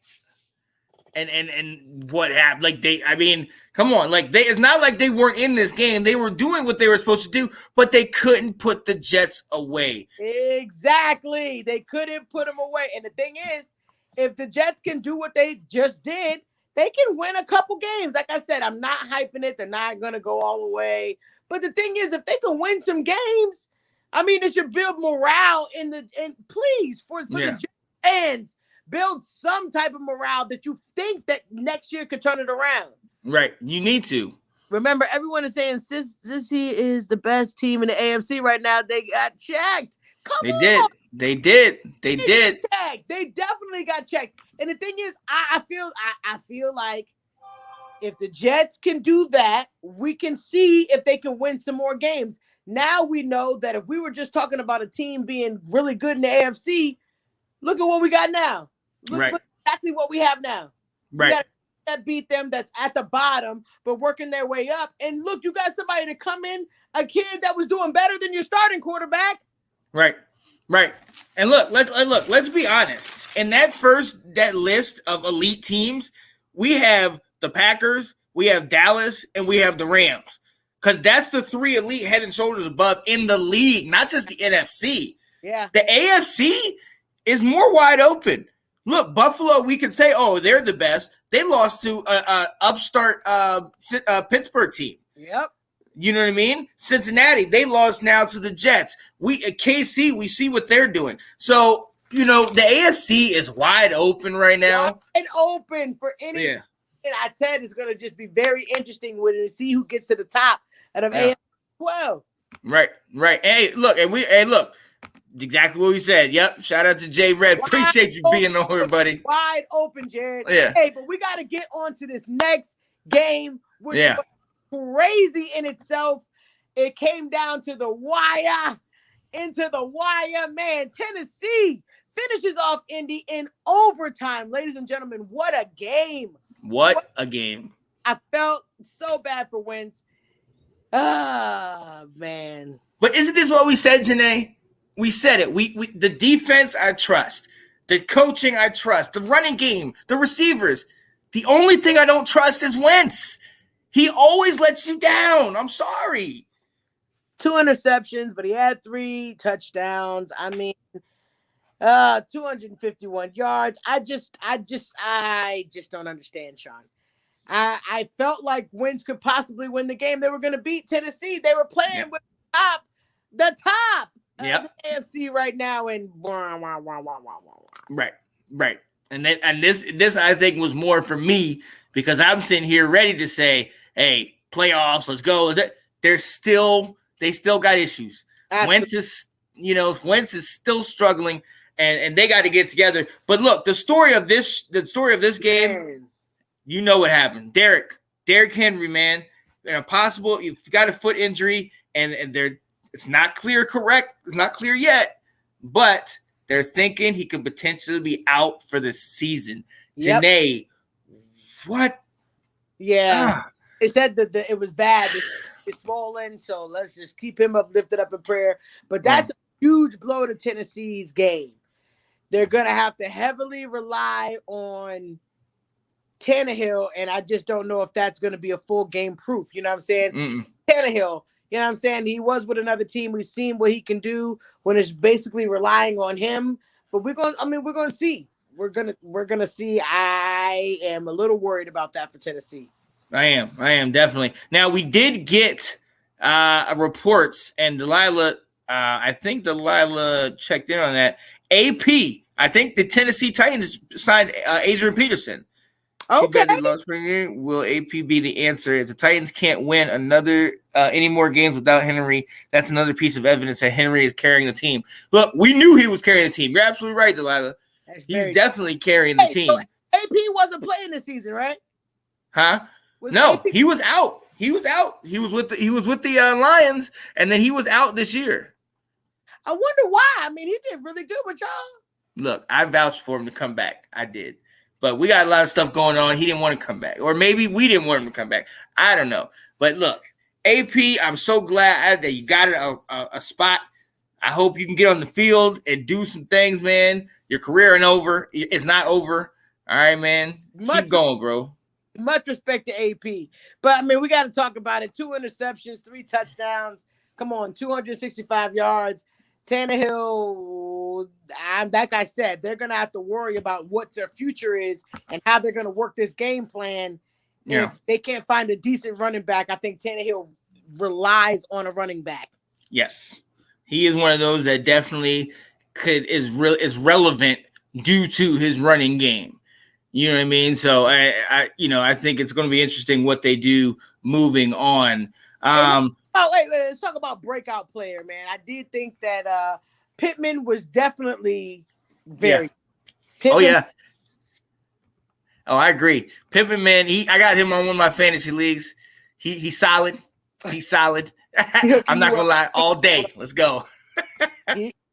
And what happened? Like come on, like it's not like they weren't in this game. They were doing what they were supposed to do, but they couldn't put the Jets away. Exactly. They couldn't put them away. And the thing is, if the Jets can do what they just did, they can win a couple games. Like I said, I'm not hyping it. They're not going to go all the way. But the thing is, if they can win some games, I mean, it should build morale please, for the Jets fans, build some type of morale that you think that next year could turn it around. Right. You need to. Remember, everyone is saying Cincy is the best team in the AFC right now. They got checked. They did. They did. They definitely got checked. And the thing is, I feel like if the Jets can do that, we can see if they can win some more games. Now we know that if we were just talking about a team being really good in the AFC, look at what we got now. Look exactly what we have now. Right. We got that beat them that's at the bottom, but working their way up. And look, you got somebody to come in, a kid that was doing better than your starting quarterback. Right. And let's be honest. In that list of elite teams, we have the Packers, we have Dallas, and we have the Rams. Because that's the three elite head and shoulders above in the league, not just the NFC. Yeah. The AFC is more wide open. Look, Buffalo, we can say, oh, they're the best. They lost to an upstart Pittsburgh team. Yep. You know what I mean? Cincinnati, they lost now to the Jets. KC, we see what they're doing. So, the AFC is wide open right now. Wide open for any. Yeah. And I said it's going to just be very interesting with it to see who gets to the top out of AFC 12. Right. Hey, look, exactly what we said. Yep. Shout out to Jay Red. Appreciate you being on here, buddy. Wide open, Jared. Yeah. Hey, but we got to get on to this next game, which is crazy in itself. It came down to the wire. Into the wire, man. Tennessee finishes off Indy in overtime. Ladies and gentlemen, what a game. What a game. I felt so bad for Wentz. Ah, man. But isn't this what we said, Janae? We said it. We the defense I trust. The coaching I trust. The running game. The receivers. The only thing I don't trust is Wentz. He always lets you down. I'm sorry. 2 interceptions, but he had 3 touchdowns. I mean, 251 yards. I just don't understand, Sean. I felt like Wentz could possibly win the game. They were going to beat Tennessee. They were playing with the top of the AFC right now. And right. And this I think was more for me because I'm sitting here ready to say, hey, playoffs, let's go. They still got issues. Wentz is still struggling. And they got to get together. But look, the story of this game, you know what happened. Derrick Henry, man, you've got a foot injury, and it's not clear yet, but they're thinking he could potentially be out for the season. Yep. Janae, what? Yeah, they said that it was bad. It's swollen, so let's just keep him lifted up in prayer. But that's a huge blow to Tennessee's game. They're going to have to heavily rely on Tannehill, and I just don't know if that's going to be a full game proof. You know what I'm saying? Tannehill, you know what I'm saying? He was with another team. We've seen what he can do when it's basically relying on him. But we're going to see. We're going to see. I am a little worried about that for Tennessee. I am definitely. Now, we did get reports, and Delilah, I think Delilah checked in on that. AP, I think the Tennessee Titans signed Adrian Peterson. Okay. Will AP be the answer? If the Titans can't win any more games without Henry, that's another piece of evidence that Henry is carrying the team. Look, we knew he was carrying the team. You're absolutely right, Delilah. He's definitely carrying the team. So AP wasn't playing this season, right? Huh? No, he was out. He was with the Lions, and then he was out this year. I wonder why. I mean, he did really good with y'all. Look, I vouched for him to come back. I did. But we got a lot of stuff going on. He didn't want to come back. Or maybe we didn't want him to come back. I don't know. But look, AP, I'm so glad that you got a spot. I hope you can get on the field and do some things, man. Your career is not over. All right, man. Keep going, bro. Much respect to AP. But, I mean, we got to talk about it. 2 interceptions, 3 touchdowns. Come on, 265 yards. Tannehill, like I said, they're going to have to worry about what their future is and how they're going to work this game plan. Yeah. If they can't find a decent running back, I think Tannehill relies on a running back. Yes. He is one of those that definitely is relevant due to his running game. You know what I mean? So I think it's going to be interesting what they do moving on. Let's talk about breakout player, man. I did think that Pittman was definitely very. Yeah. Oh yeah. Oh, I agree. Pittman, man, I got him on one of my fantasy leagues. He's solid. He's solid. I'm not gonna lie, all day. Let's go.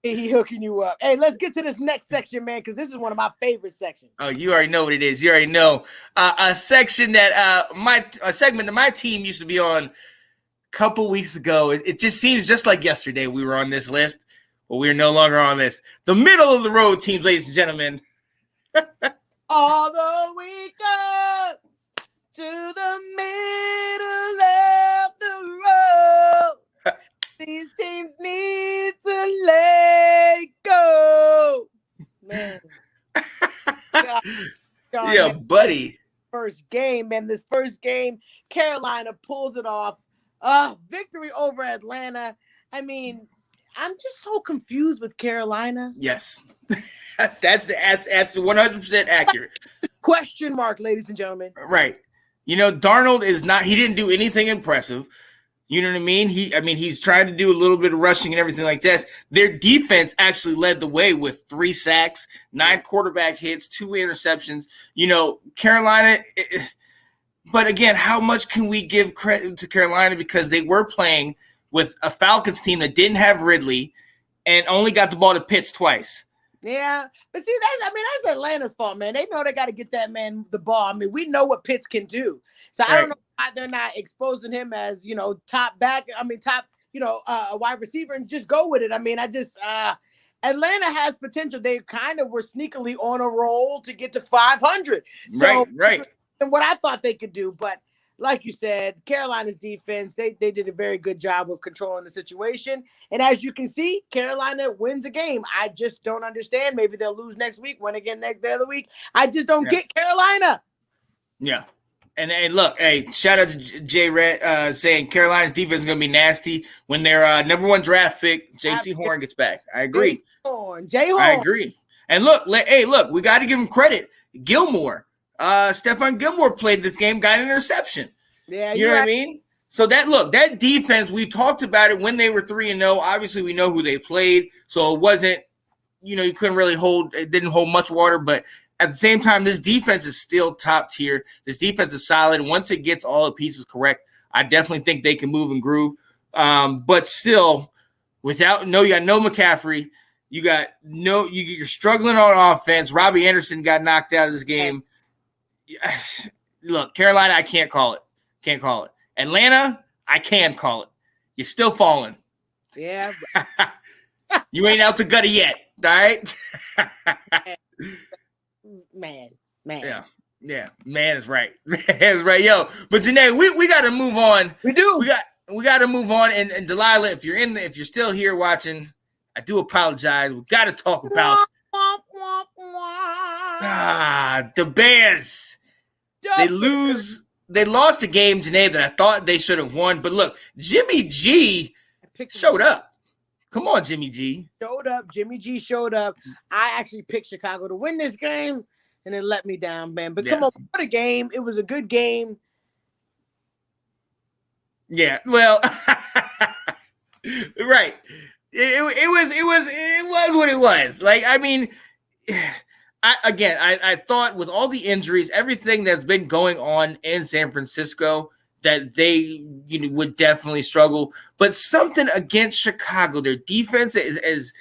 He hooking you up. Hey, let's get to this next section, man, because this is one of my favorite sections. Oh, you already know what it is. You already know. A section that a segment that my team used to be on a couple weeks ago. It just seems just like yesterday we were on this list, but we're no longer on this. The middle of the road teams, ladies and gentlemen. Although we go to the middle of the road, these teams need to let go. Man. God, yeah, buddy. First game, man. This first game, Carolina pulls it off. Victory over Atlanta. I mean, I'm just so confused with Carolina. Yes. That's 100% accurate. Question mark, ladies and gentlemen. Right. You know, Darnold he didn't do anything impressive. You know what I mean? He's trying to do a little bit of rushing and everything like that. Their defense actually led the way with 3 sacks, 9 quarterback hits, 2 interceptions. You know, Carolina, but again, how much can we give credit to Carolina because they were playing with a Falcons team that didn't have Ridley and only got the ball to Pitts twice. Yeah, but see, that's Atlanta's fault, man. They know they got to get that man the ball. I mean, we know what Pitts can do. So I don't know why they're not exposing him as, top back. Top, a wide receiver and just go with it. Atlanta has potential. They kind of were sneakily on a roll to get to 500. So, right. And what I thought they could do, but like you said, Carolina's defense, they did a very good job of controlling the situation. And as you can see, Carolina wins a game. I just don't understand. Maybe they'll lose next week, win again the other week. I just don't get Carolina. Yeah. And look, hey, shout out to Jay Red saying Carolina's defense is going to be nasty when their number 1 draft pick, J.C. Horn, gets back. I agree. J. Horn. I agree. And look, we got to give him credit. Gilmore. Stephon Gilmore played this game, got an interception. Yeah, you know what I mean? So that defense, we talked about it when they were 3-0. Obviously, we know who they played, so it wasn't, you couldn't really it didn't hold much water. But at the same time, this defense is still top tier. This defense is solid. Once it gets all the pieces correct, I definitely think they can move and groove. But still, you got no McCaffrey. You're struggling on offense. Robbie Anderson got knocked out of this game. Look, Carolina, I can't call it. Atlanta, I can call it. You're still falling. Yeah. You ain't out the gutter yet. All right. Man. Yeah. Man is right. Man is right. Yo, but Janae, we got to move on. We do. We got to move on. And Delilah, if you're still here watching, I do apologize. We got to talk about the Bears. They lost the game, Janae, that I thought they should have won. But look, Jimmy G showed up. Come on, Jimmy G. Jimmy G showed up. I actually picked Chicago to win this game, and it let me down, man. But come on, what a game. It was a good game. Yeah, well, right. It was what it was. I thought with all the injuries, everything that's been going on in San Francisco, that they would definitely struggle. But something against Chicago, their defense is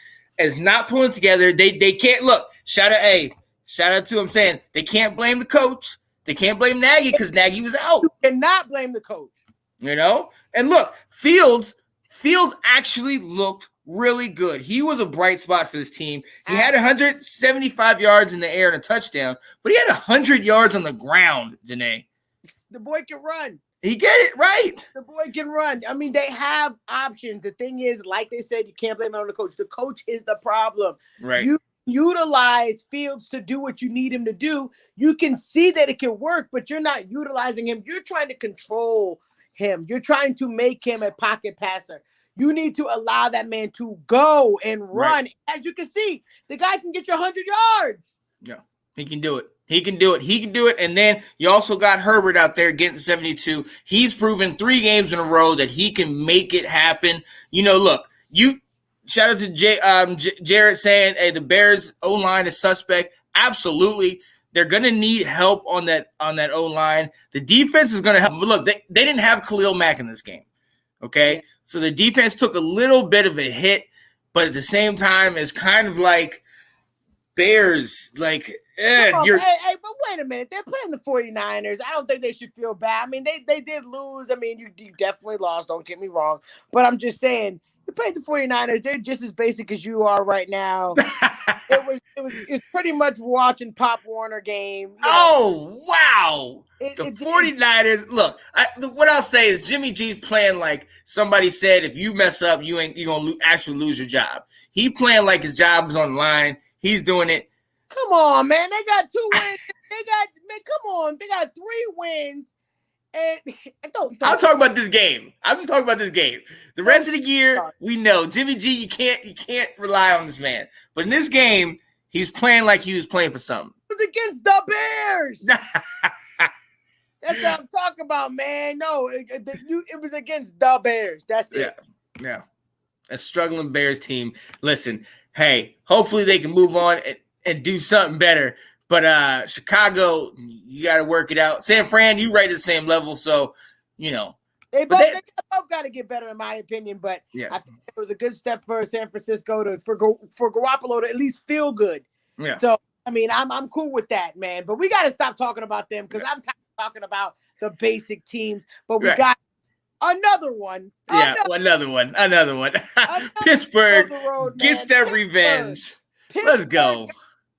not pulling together. They can't look. Shout out to him saying they can't blame the coach. They can't blame Nagy because Nagy was out. You cannot blame the coach. And look, Fields actually looked really good. He was a bright spot for this team. He had 175 yards in the air and a touchdown, but he had 100 yards on the ground, Janae. The boy can run. He get it right. The boy can run. I mean, they have options. The thing is, like they said, you can't blame it on the coach. The coach is the problem. Right. You utilize Fields to do what you need him to do. You can see that it can work, but you're not utilizing him. You're trying to control him. You're trying to make him a pocket passer. You need to allow that man to go and run. Right. As you can see, the guy can get you 100 yards. Yeah, he can do it. He can do it. He can do it. And then you also got Herbert out there getting 72. He's proven 3 games in a row that he can make it happen. You know, look, shout out to Jared saying, hey, the Bears O-line is suspect. Absolutely. They're going to need help on that O-line. The defense is going to help. But look, they didn't have Khalil Mack in this game. Okay? Yeah. So the defense took a little bit of a hit, but at the same time, it's kind of like Bears, like, hey, but wait a minute. They're playing the 49ers. I don't think they should feel bad. I mean, they did lose. I mean, you definitely lost. Don't get me wrong. But I'm just saying, you played the 49ers. They're just as basic as you are right now. It's pretty much watching Pop Warner game. Oh, wow. The 49ers, look, what I'll say is Jimmy G's playing like somebody said, if you mess up, you're going to actually lose your job. He playing like his job is on the line. He's doing it. Come on, man. They got 2 wins. Come on. They got 3 wins. And I'm talking about this game. I'm just talking about this game. The rest of the year, we know Jimmy G. You can't rely on this man. But in this game, he's playing like he was playing for something. It was against the Bears. That's what I'm talking about, man. No, it was against the Bears. That's it. Yeah. A struggling Bears team. Listen, hey, hopefully they can move on and do something better. But Chicago, you got to work it out. San Fran, you right at the same level, so you know they both got to get better, in my opinion. But yeah, I think it was a good step for San Francisco for Garoppolo to at least feel good. Yeah. So I mean, I'm cool with that, man. But we got to stop talking about them because I'm tired of talking about the basic teams. But we got another one. Another one. Pittsburgh gets that revenge. Let's go.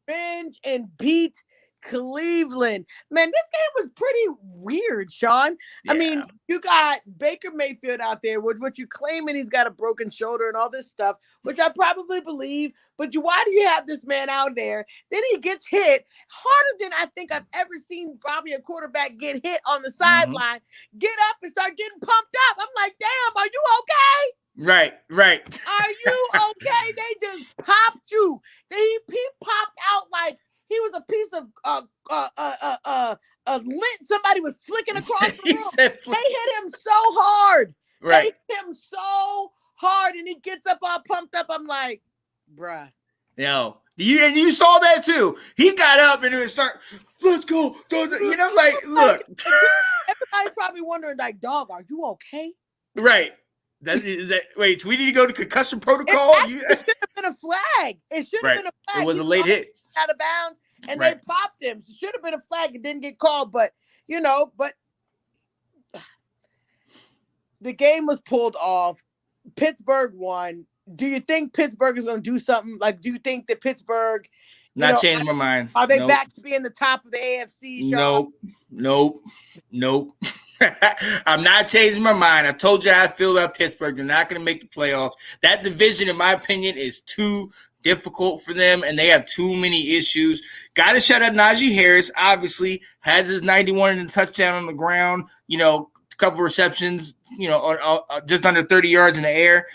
Revenge and beat Cleveland. Man, this game was pretty weird, Sean. Yeah. I mean, you got Baker Mayfield out there with what you claiming he's got a broken shoulder and all this stuff, which I probably believe. But why do you have this man out there? Then he gets hit harder than I think I've ever seen probably a quarterback get hit on the sideline, get up and start getting pumped up. I'm like, damn, are you okay? Right. Are you okay? They just popped you. He popped out like he was a piece of lint somebody was flicking across the room. They hit him so hard. Right. They hit him so hard, and he gets up all pumped up. I'm like, bruh. No. You saw that too. He got up and it started, let's go. You know, like, look. Everybody's probably wondering, like, dog, are you okay? Right. Wait, we need to go to concussion protocol? It should have been a flag. It should have been a flag. It was a late hit. Out of bounds, and they popped him. So it should have been a flag. It didn't get called, but the game was pulled off. Pittsburgh won. Do you think Pittsburgh is going to do something? Like, do you think that Pittsburgh... Not changing my mind. Are they back to being the top of the AFC, Sean? Nope. I'm not changing my mind. I've told you how I feel about Pittsburgh. They're not going to make the playoffs. That division, in my opinion, is too difficult for them, and they have too many issues. Got to shout out Najee Harris. Obviously, has his 91 and a touchdown on the ground. You know, a couple receptions. You know, just under 30 yards in the air.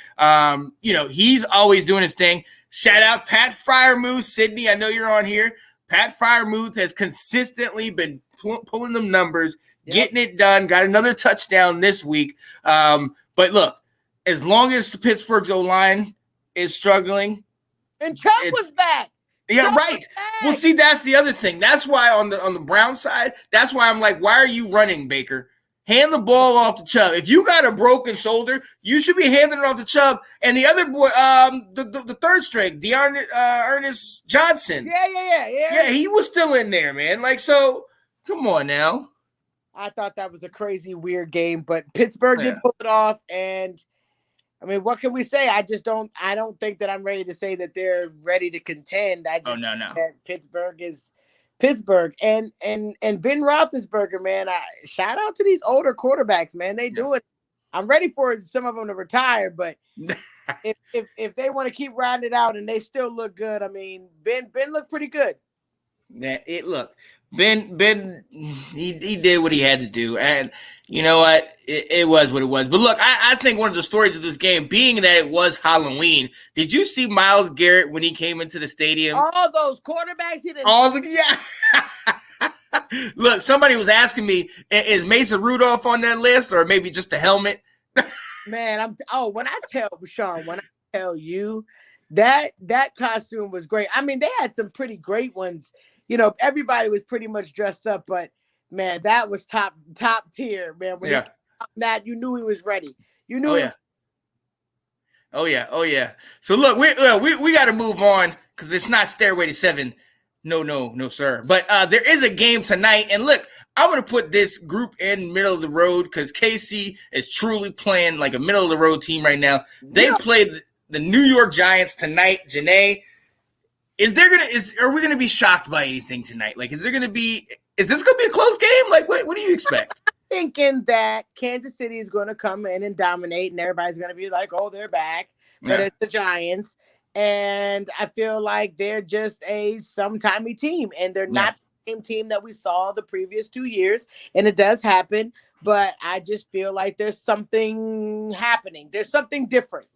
You know, he's always doing his thing. Shout out Pat Freiermuth, Sydney. I know you're on here. Pat Freiermuth has consistently been pulling them numbers, getting it done. Got another touchdown this week. But look, as long as Pittsburgh's O-line is struggling, and Chubb was back. Yeah, Chubb right. Well, see, that's the other thing. That's why on the Brown side, that's why I'm like, why are you running, Baker? Hand the ball off to Chubb. If you got a broken shoulder, you should be handing it off to Chubb. And the other boy, the third string, Ernest Johnson. Yeah, he was still in there, man. Like, so, come on now. I thought that was a crazy, weird game, but Pittsburgh did pull it off, and I mean, what can we say? I don't think that I'm ready to say that they're ready to contend. I just no. think that Pittsburgh is Pittsburgh, and Ben Roethlisberger, man. Shout out to these older quarterbacks, man. They do it. I'm ready for some of them to retire, but if they want to keep riding it out and they still look good, I mean, Ben looked pretty good. Ben, he did what he had to do, and you know what? It was what it was. But look, I think one of the stories of this game, being that it was Halloween, did you see Myles Garrett when he came into the stadium? All those quarterbacks, Look, somebody was asking me, is Mason Rudolph on that list, or maybe just a helmet? Man, when I tell you that costume was great. I mean, they had some pretty great ones. You know, everybody was pretty much dressed up, but man, that was top tier, man. When he came out, Matt, you knew he was ready. You knew. Oh yeah. So look, we got to move on because it's not Stairway to Seven. No, sir. But there is a game tonight, and look, I'm gonna put this group in middle of the road because KC is truly playing like a middle of the road team right now. They play the New York Giants tonight. Janae, are we gonna be shocked by anything tonight? Like, is this gonna be a close game? Like, what do you expect? I'm thinking that Kansas City is going to come in and dominate, and everybody's going to be like, "Oh, they're back," but it's the Giants, and I feel like they're just a sometimey team, and they're not the same team that we saw the previous 2 years, and it does happen. But I just feel like there's something happening. There's something different.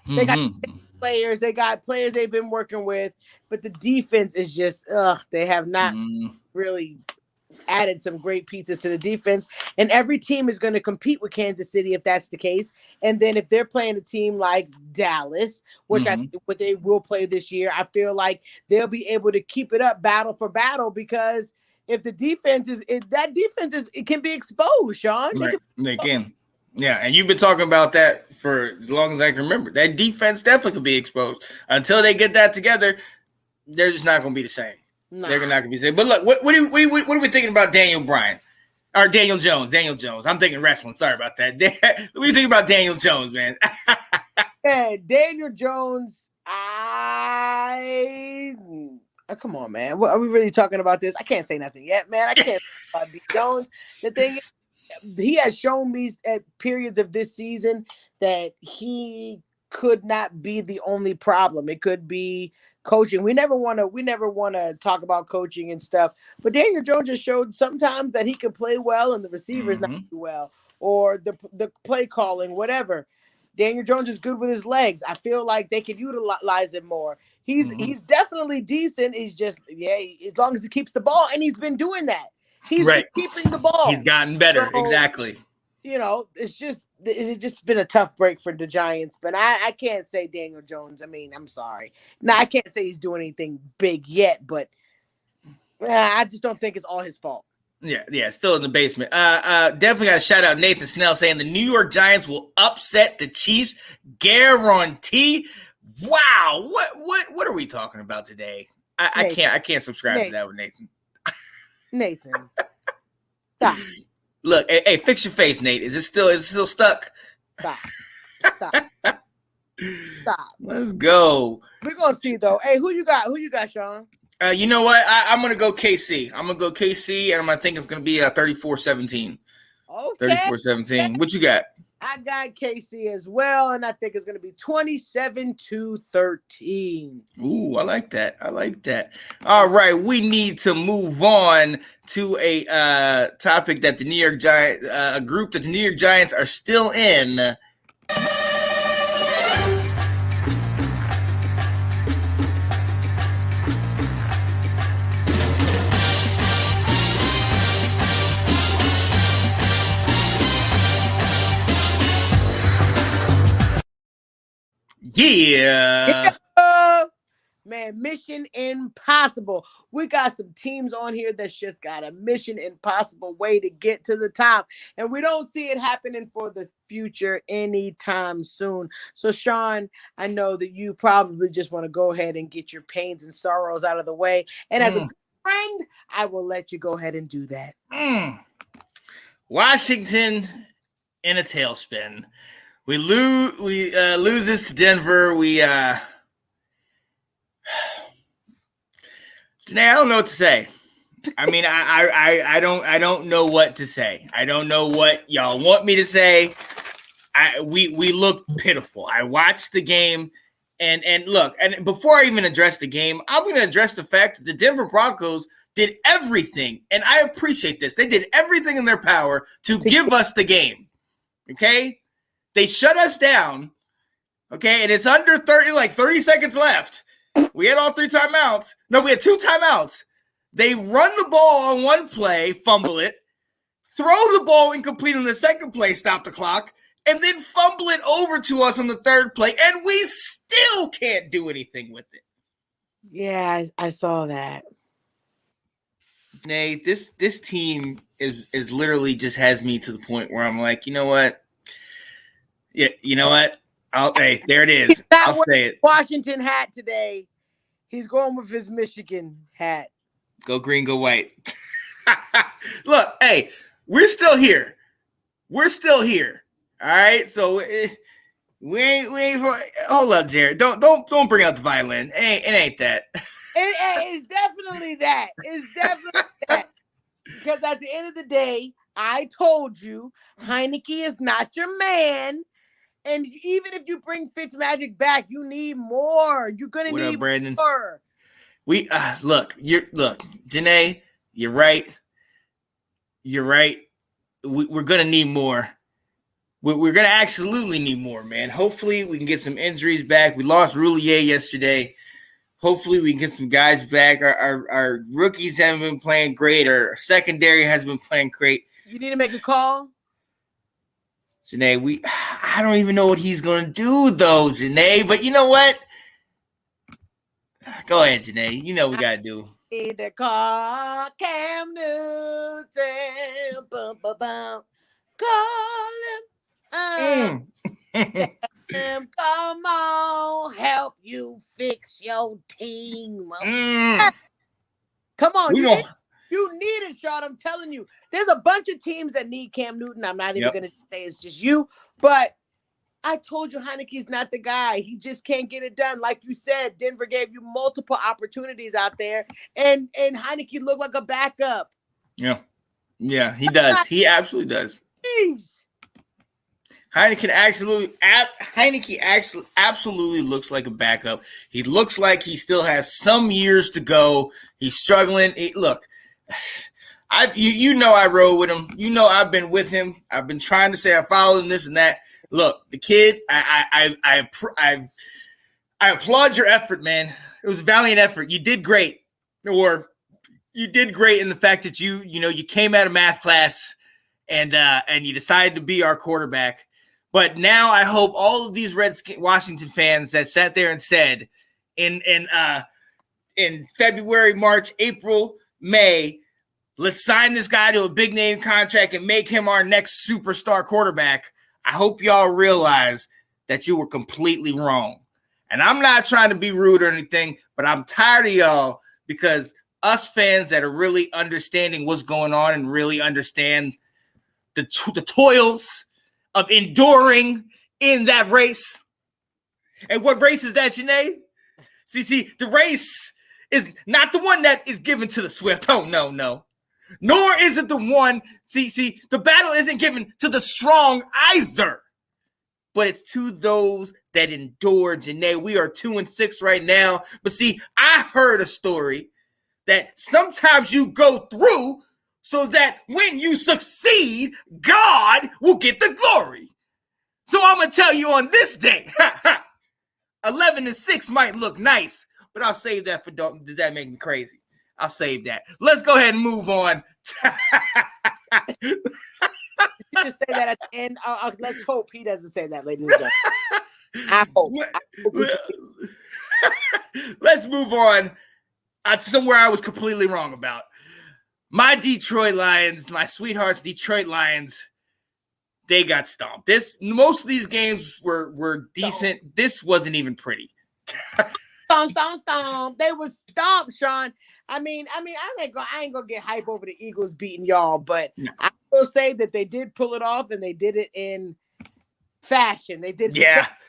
They got players. They got players they've been working with, but the defense is just they have not really added some great pieces to the defense. And every team is going to compete with Kansas City if that's the case. And then if they're playing a team like Dallas, which I think what they will play this year, I feel like they'll be able to keep it up battle for battle because if the defense it can be exposed, Sean. Right. They can. Yeah, and you've been talking about that for as long as I can remember. That defense definitely could be exposed. Until they get that together, they're just not going to be the same. Nah. They're not going to be the same. But look, what are we thinking about Daniel Bryan? Or Daniel Jones. I'm thinking wrestling. Sorry about that. What do you think about Daniel Jones, man? Man, Daniel Jones, come on, man. What, are we really talking about this? I can't say nothing yet, man. I can't talk about D. Jones. The thing is, he has shown me at periods of this season that he could not be the only problem. It could be coaching. We never want to talk about coaching and stuff, but Daniel Jones just showed sometimes that he can play well and the receivers not do well, or the play calling, whatever. Daniel Jones is good with his legs. I feel like they could utilize him more. He's definitely decent. He's just as long as he keeps the ball, and he's been doing that. He's been keeping the ball. He's gotten better. So, exactly. You know, it's just been a tough break for the Giants, but I can't say Daniel Jones. I mean, I'm sorry. Now I can't say he's doing anything big yet, but I just don't think it's all his fault. Yeah, still in the basement. Definitely got to shout out Nathan Snell saying the New York Giants will upset the Chiefs. Guarantee. Wow, what are we talking about today? I can't subscribe to that with Nathan. Nathan, stop. Look, hey, fix your face, Nate. Is it still stuck? Stop. Let's go. We're gonna see though. Hey, who you got, Sean? You know what? I'm gonna go KC. And I think it's gonna be 34-17. Okay. 34-17. What you got? I got KC as well, and I think it's going to be 27-13. Ooh, I like that. All right, we need to move on to a topic that the New York Giants, a group that the New York Giants are still in. Yeah. Man, Mission Impossible. We got some teams on here that's just got a Mission Impossible way to get to the top. And we don't see it happening for the future anytime soon. So, Sean, I know that you probably just want to go ahead and get your pains and sorrows out of the way. And as a good friend, I will let you go ahead and do that. Washington in a tailspin. We lose this to Denver. Janae, I don't know what to say. I mean, I don't know what to say. I don't know what y'all want me to say. We look pitiful. I watched the game, and look, and before I even address the game, I'm going to address the fact that the Denver Broncos did everything, and I appreciate this. They did everything in their power to give us the game. Okay, they shut us down. Okay, and it's under 30 seconds left. We had all 3 timeouts. No, we had 2 timeouts. They run the ball on one play, fumble it, throw the ball incomplete on the second play, stop the clock, and then fumble it over to us on the third play, and we still can't do anything with it. Yeah, I saw that. Nate, this team is literally just has me to the point where I'm like, you know what? Yeah, you know what? Hey, there it is. I'll say it. Washington hat today. He's going with his Michigan hat. Go green, go white. Look, hey, we're still here. We're still here. All right, so we ain't. Hold up, Jared. Don't bring out the violin. It ain't that. It's definitely that. It's definitely that. Because at the end of the day, I told you Heineke is not your man. And even if you bring Fitzmagic back, you need more. You're gonna need more. We look, Janae, you're right. You're right. We're gonna need more. We're gonna absolutely need more, man. Hopefully, we can get some injuries back. We lost Roulier yesterday. Hopefully, we can get some guys back. Our rookies haven't been playing great. Our secondary has been playing great. You need to make a call. Janae, I don't even know what he's going to do, though, Janae. But you know what? Go ahead, Janae. You know what we got to do. Need to call Cam Newton. Bum, bum, bum. Call him. Come on. Help you fix your team. Come on. You need it, Sean. I'm telling you. There's a bunch of teams that need Cam Newton. I'm not even going to say it's just you. But I told you Heineke's not the guy. He just can't get it done. Like you said, Denver gave you multiple opportunities out there. And Heineke looked like a backup. Yeah. Yeah, he does. He absolutely does. Jeez. Heineke absolutely looks like a backup. He looks like he still has some years to go. He's struggling. Look, you know I rode with him. You know I've been with him. I've been trying to say I followed him, this and that. Look, the kid, I applaud your effort, man. It was a valiant effort. You did great. Or you did great in the fact that you came out of math class and you decided to be our quarterback. But now I hope all of these Washington fans that sat there and said in February, March, April, May, let's sign this guy to a big name contract and make him our next superstar quarterback. I hope y'all realize that you were completely wrong. And I'm not trying to be rude or anything, but I'm tired of y'all because us fans that are really understanding what's going on and really understand the toils of enduring in that race. And what race is that, Janae? See, the race is not the one that is given to the swift. Oh, no. Nor is it the one, see, the battle isn't given to the strong either. But it's to those that endure, Janae. We are 2-6 right now. But see, I heard a story that sometimes you go through so that when you succeed, God will get the glory. So I'm going to tell you on this day, 11-6 might look nice, but I'll save that for Dalton. Does that make me crazy? I'll save that. Let's go ahead and move on. You just say that at the end. Let's hope he doesn't say that, ladies and gentlemen. I hope. Let's move on to somewhere I was completely wrong about. My Detroit Lions, my sweethearts, Detroit Lions, they got stomped. Most of these games were decent. This wasn't even pretty. Stomp. They were stomped, Sean. I mean, I ain't gonna get hype over the Eagles beating y'all, but no. I will say that they did pull it off and they did it in fashion. They did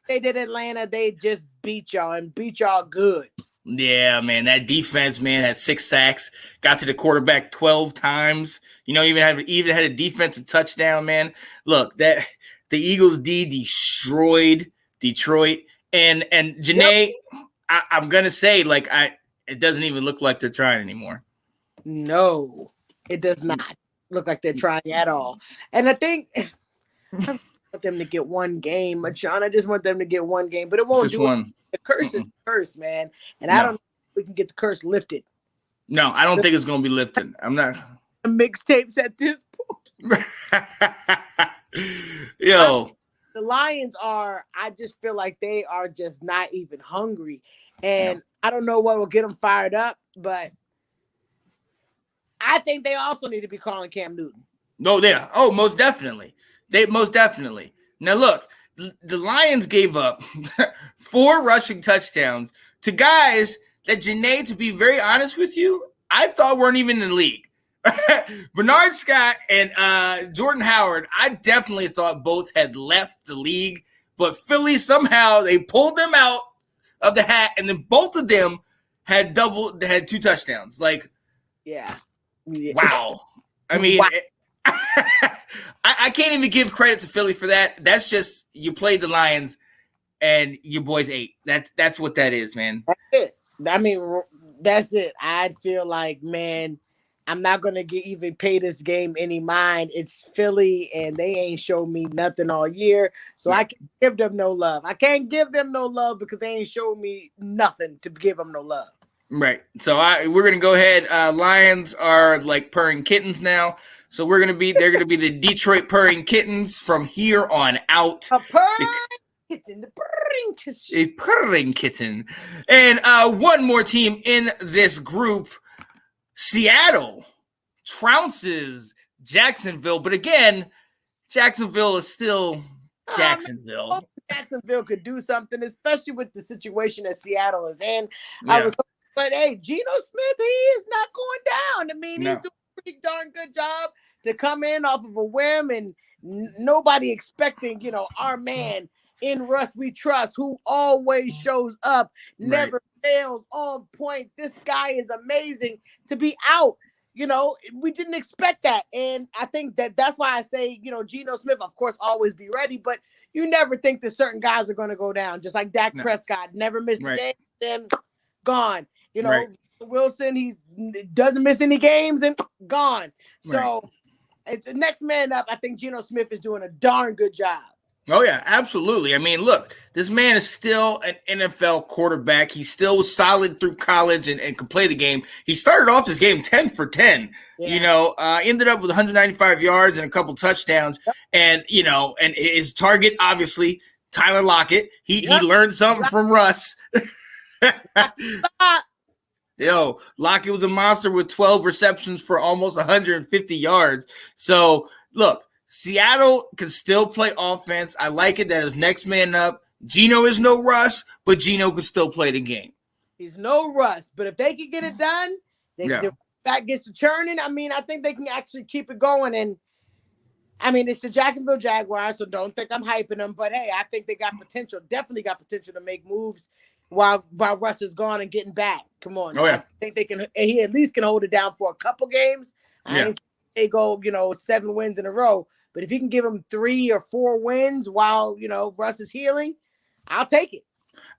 they did Atlanta. They just beat y'all and beat y'all good. Yeah, man, that defense, man, had 6 sacks, got to the quarterback 12 times. You know, even had a defensive touchdown, man. Look, that the Eagles D destroyed Detroit, and Janae, I'm gonna say, like, it doesn't even look like they're trying anymore. No, it does not look like they're trying at all. And I think I want them to get one game, Sean. I just want them to get one game, but it won't Just do one. it. The curse is the curse, man. And I don't know if we can get the curse lifted. No, I don't think it's gonna be lifted. I'm not. Mixtapes at this point. Yo. The Lions are, I just feel like they are just not even hungry. And I don't know what will get them fired up, but I think they also need to be calling Cam Newton. No, yeah. Oh, most definitely. Most definitely. Now, look, the Lions gave up 4 rushing touchdowns to guys that, Janae, to be very honest with you, I thought weren't even in the league. Bernard Scott and Jordan Howard, I definitely thought both had left the league, but Philly somehow they pulled them out of the hat, and then both of them had 2 touchdowns. Like, wow. I mean, I can't even give credit to Philly for that. That's just, you played the Lions and your boys ate. That's what that is, man. That's it. I mean, that's it. I feel like, man, I'm not going to even pay this game any mind. It's Philly, and they ain't showed me nothing all year, so I can't give them no love. I can't give them no love because they ain't showed me nothing to give them no love. Right. So we're going to go ahead. Lions are like purring kittens now. So they're going to be the Detroit purring kittens from here on out. A purring kitten, a purring kitten. And one more team in this group, Seattle trounces Jacksonville. But again, Jacksonville is still Jacksonville. Jacksonville could do something, especially with the situation that Seattle is in. But hey, Geno Smith, he is not going down. I mean, he's doing a pretty darn good job to come in off of a whim, and nobody expecting, our man in Russ we trust, who always shows up, never fails, on point. This guy is amazing to be out. We didn't expect that. And I think that's why I say, Geno Smith, of course, always be ready, but you never think that certain guys are going to go down, just like Dak Prescott, never missed a game, then gone. Wilson, he doesn't miss any games and gone. So it's the next man up. I think Geno Smith is doing a darn good job. Oh, yeah, absolutely. I mean, look, this man is still an NFL quarterback. He still was solid through college and could play the game. He started off this game 10 for 10, ended up with 195 yards and a couple touchdowns. And, and his target, obviously, Tyler Lockett. He learned something from Russ. Yo, Lockett was a monster with 12 receptions for almost 150 yards. So, look, Seattle can still play offense. I like it that his next man up. Geno is no Russ, but Geno can still play the game. He's no Russ, but if they can get it done, that gets to churning. I mean, I think they can actually keep it going. And, I mean, it's the Jacksonville Jaguars, so don't think I'm hyping them. But, hey, I think they got potential, definitely got potential to make moves while Russ is gone and getting back. Come on. I think they can. He at least can hold it down for a couple games. I ain't they go, 7 wins in a row. But if he can give him 3 or 4 wins while, Russ is healing, I'll take it.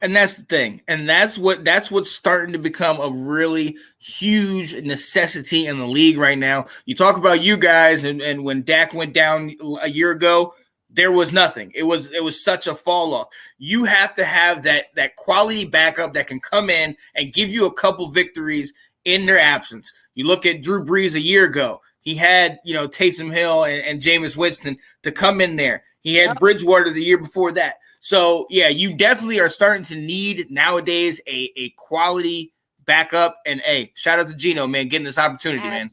And that's the thing. And that's what's starting to become a really huge necessity in the league right now. You talk about you guys, and when Dak went down a year ago, there was nothing. It was such a fall off. You have to have that quality backup that can come in and give you a couple victories in their absence. You look at Drew Brees a year ago. He had, Taysom Hill and Jameis Winston to come in there. He had Bridgewater the year before that. So, yeah, you definitely are starting to need nowadays a quality backup. And, hey, shout out to Geno, man, getting this opportunity, man.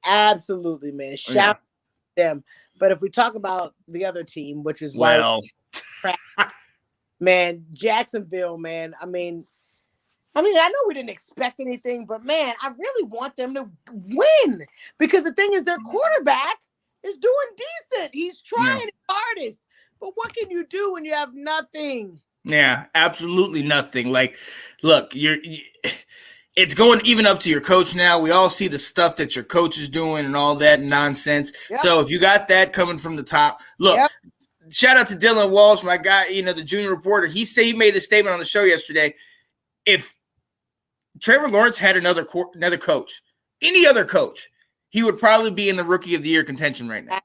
Absolutely, man. Shout out to them. But if we talk about the other team, which is man, Jacksonville, man, I mean, I know we didn't expect anything, but, man, I really want them to win because the thing is their quarterback is doing decent. He's trying his hardest. But what can you do when you have nothing? Yeah, absolutely nothing. Like, look, it's going even up to your coach now. We all see the stuff that your coach is doing and all that nonsense. Yep. So if you got that coming from the top, look, shout out to Dylan Walsh, my guy, the junior reporter. He made the statement on the show yesterday. If Trevor Lawrence had another coach, any other coach, he would probably be in the Rookie of the Year contention right now.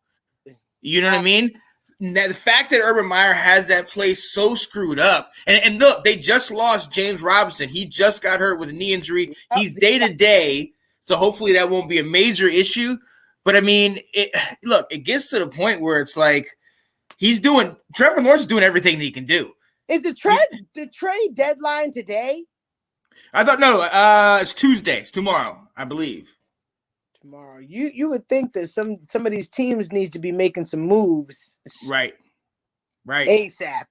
You know what I mean? Now, the fact that Urban Meyer has that place so screwed up, and look, they just lost James Robinson. He just got hurt with a knee injury. He's day-to-day, so hopefully that won't be a major issue. But, I mean, it gets to the point where it's like Trevor Lawrence is doing everything that he can do. Is the trade deadline today? I thought, no, it's Tuesday. It's tomorrow, I believe. Tomorrow. You would think that some of these teams needs to be making some moves. Right. ASAP.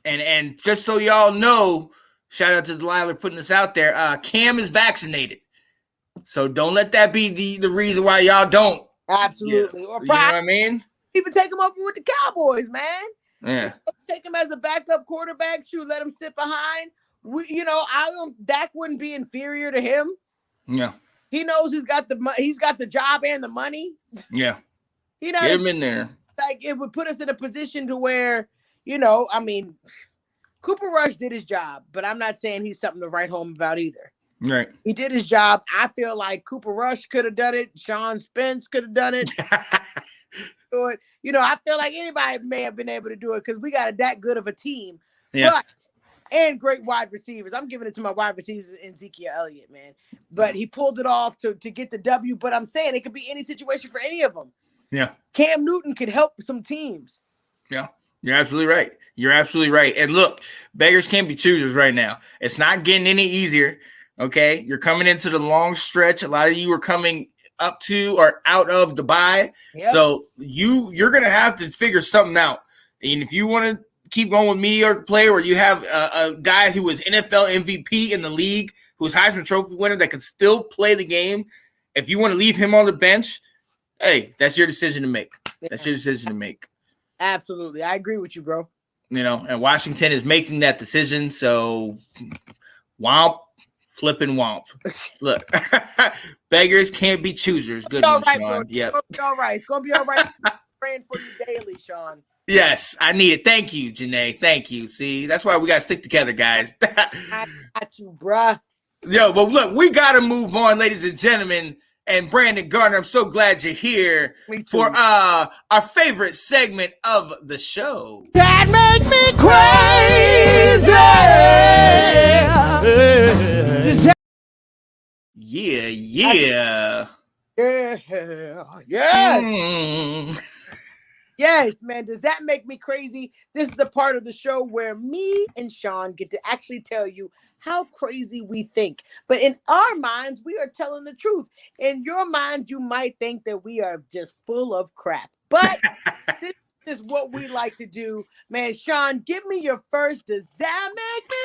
And just so y'all know, shout out to Delilah putting this out there. Cam is vaccinated. So don't let that be the reason why y'all don't. Absolutely. Yeah. Or you know what I mean? Even take him over with the Cowboys, man. Yeah. Take him as a backup quarterback. Let him sit behind. Dak wouldn't be inferior to him. Yeah. He knows he's got the job and the money. Yeah. Get him in there. Like, it would put us in a position to where, Cooper Rush did his job, but I'm not saying he's something to write home about either. Right. He did his job. I feel like Cooper Rush could have done it. Sean Spence could have done it. I feel like anybody may have been able to do it because we got that good of a team. Yeah. And great wide receivers. I'm giving it to my wide receivers in Ezekiel Elliott, man. But he pulled it off to get the W. But I'm saying it could be any situation for any of them. Yeah. Cam Newton could help some teams. Yeah. You're absolutely right. You're absolutely right. And look, beggars can't be choosers right now. It's not getting any easier. Okay. You're coming into the long stretch. A lot of you are coming up to or out of the bye. Yep. So you're going to have to figure something out. And if you want to keep going with mediocre play where you have a guy who was NFL MVP in the league, who's Heisman Trophy winner that can still play the game, if you want to leave him on the bench, hey, that's your decision to make. That's your decision to make. Absolutely. I agree with you, bro. And Washington is making that decision. So womp, flipping womp. Look, beggars can't be choosers. Good one, right, Sean. Bro. Yep. It's all right. It's going to be all right. Praying for you daily, Sean. Yes, I need it. Thank you, Janae. Thank you. See, that's why we got to stick together, guys. I got you, bruh. Yo, but look, we got to move on, ladies and gentlemen. And Brandon Gardner, I'm so glad you're here for our favorite segment of the show. That make me crazy. Yeah. Yes, man. Does that make me crazy? This is a part of the show where me and Sean get to actually tell you how crazy we think. But in our minds, we are telling the truth. In your mind, you might think that we are just full of crap. But this is what we like to do. Man, Sean, give me your first. Does that make me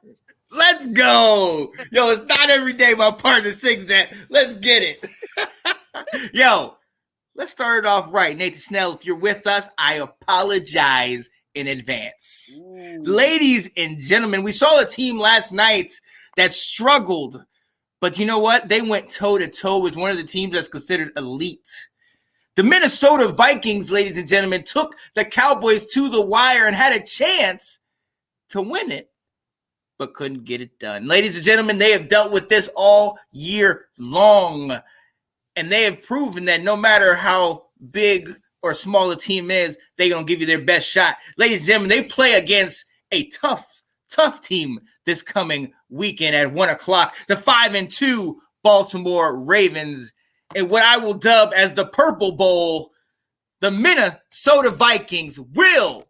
crazy? Let's go. Yo, it's not every day my partner sings that. Let's get it. Yo. Let's start it off right. Nathan Snell, if you're with us, I apologize in advance. Ooh. Ladies and gentlemen, we saw a team last night that struggled, but you know what? They went toe-to-toe with one of the teams that's considered elite. The Minnesota Vikings, ladies and gentlemen, took the Cowboys to the wire and had a chance to win it, but couldn't get it done. Ladies and gentlemen, they have dealt with this all year long. And they have proven that no matter how big or small a team is, they're going to give you their best shot. Ladies and gentlemen, they play against a tough team this coming weekend at 1 o'clock. The 5-2 Baltimore Ravens. And what I will dub as the Purple Bowl, the Minnesota Vikings will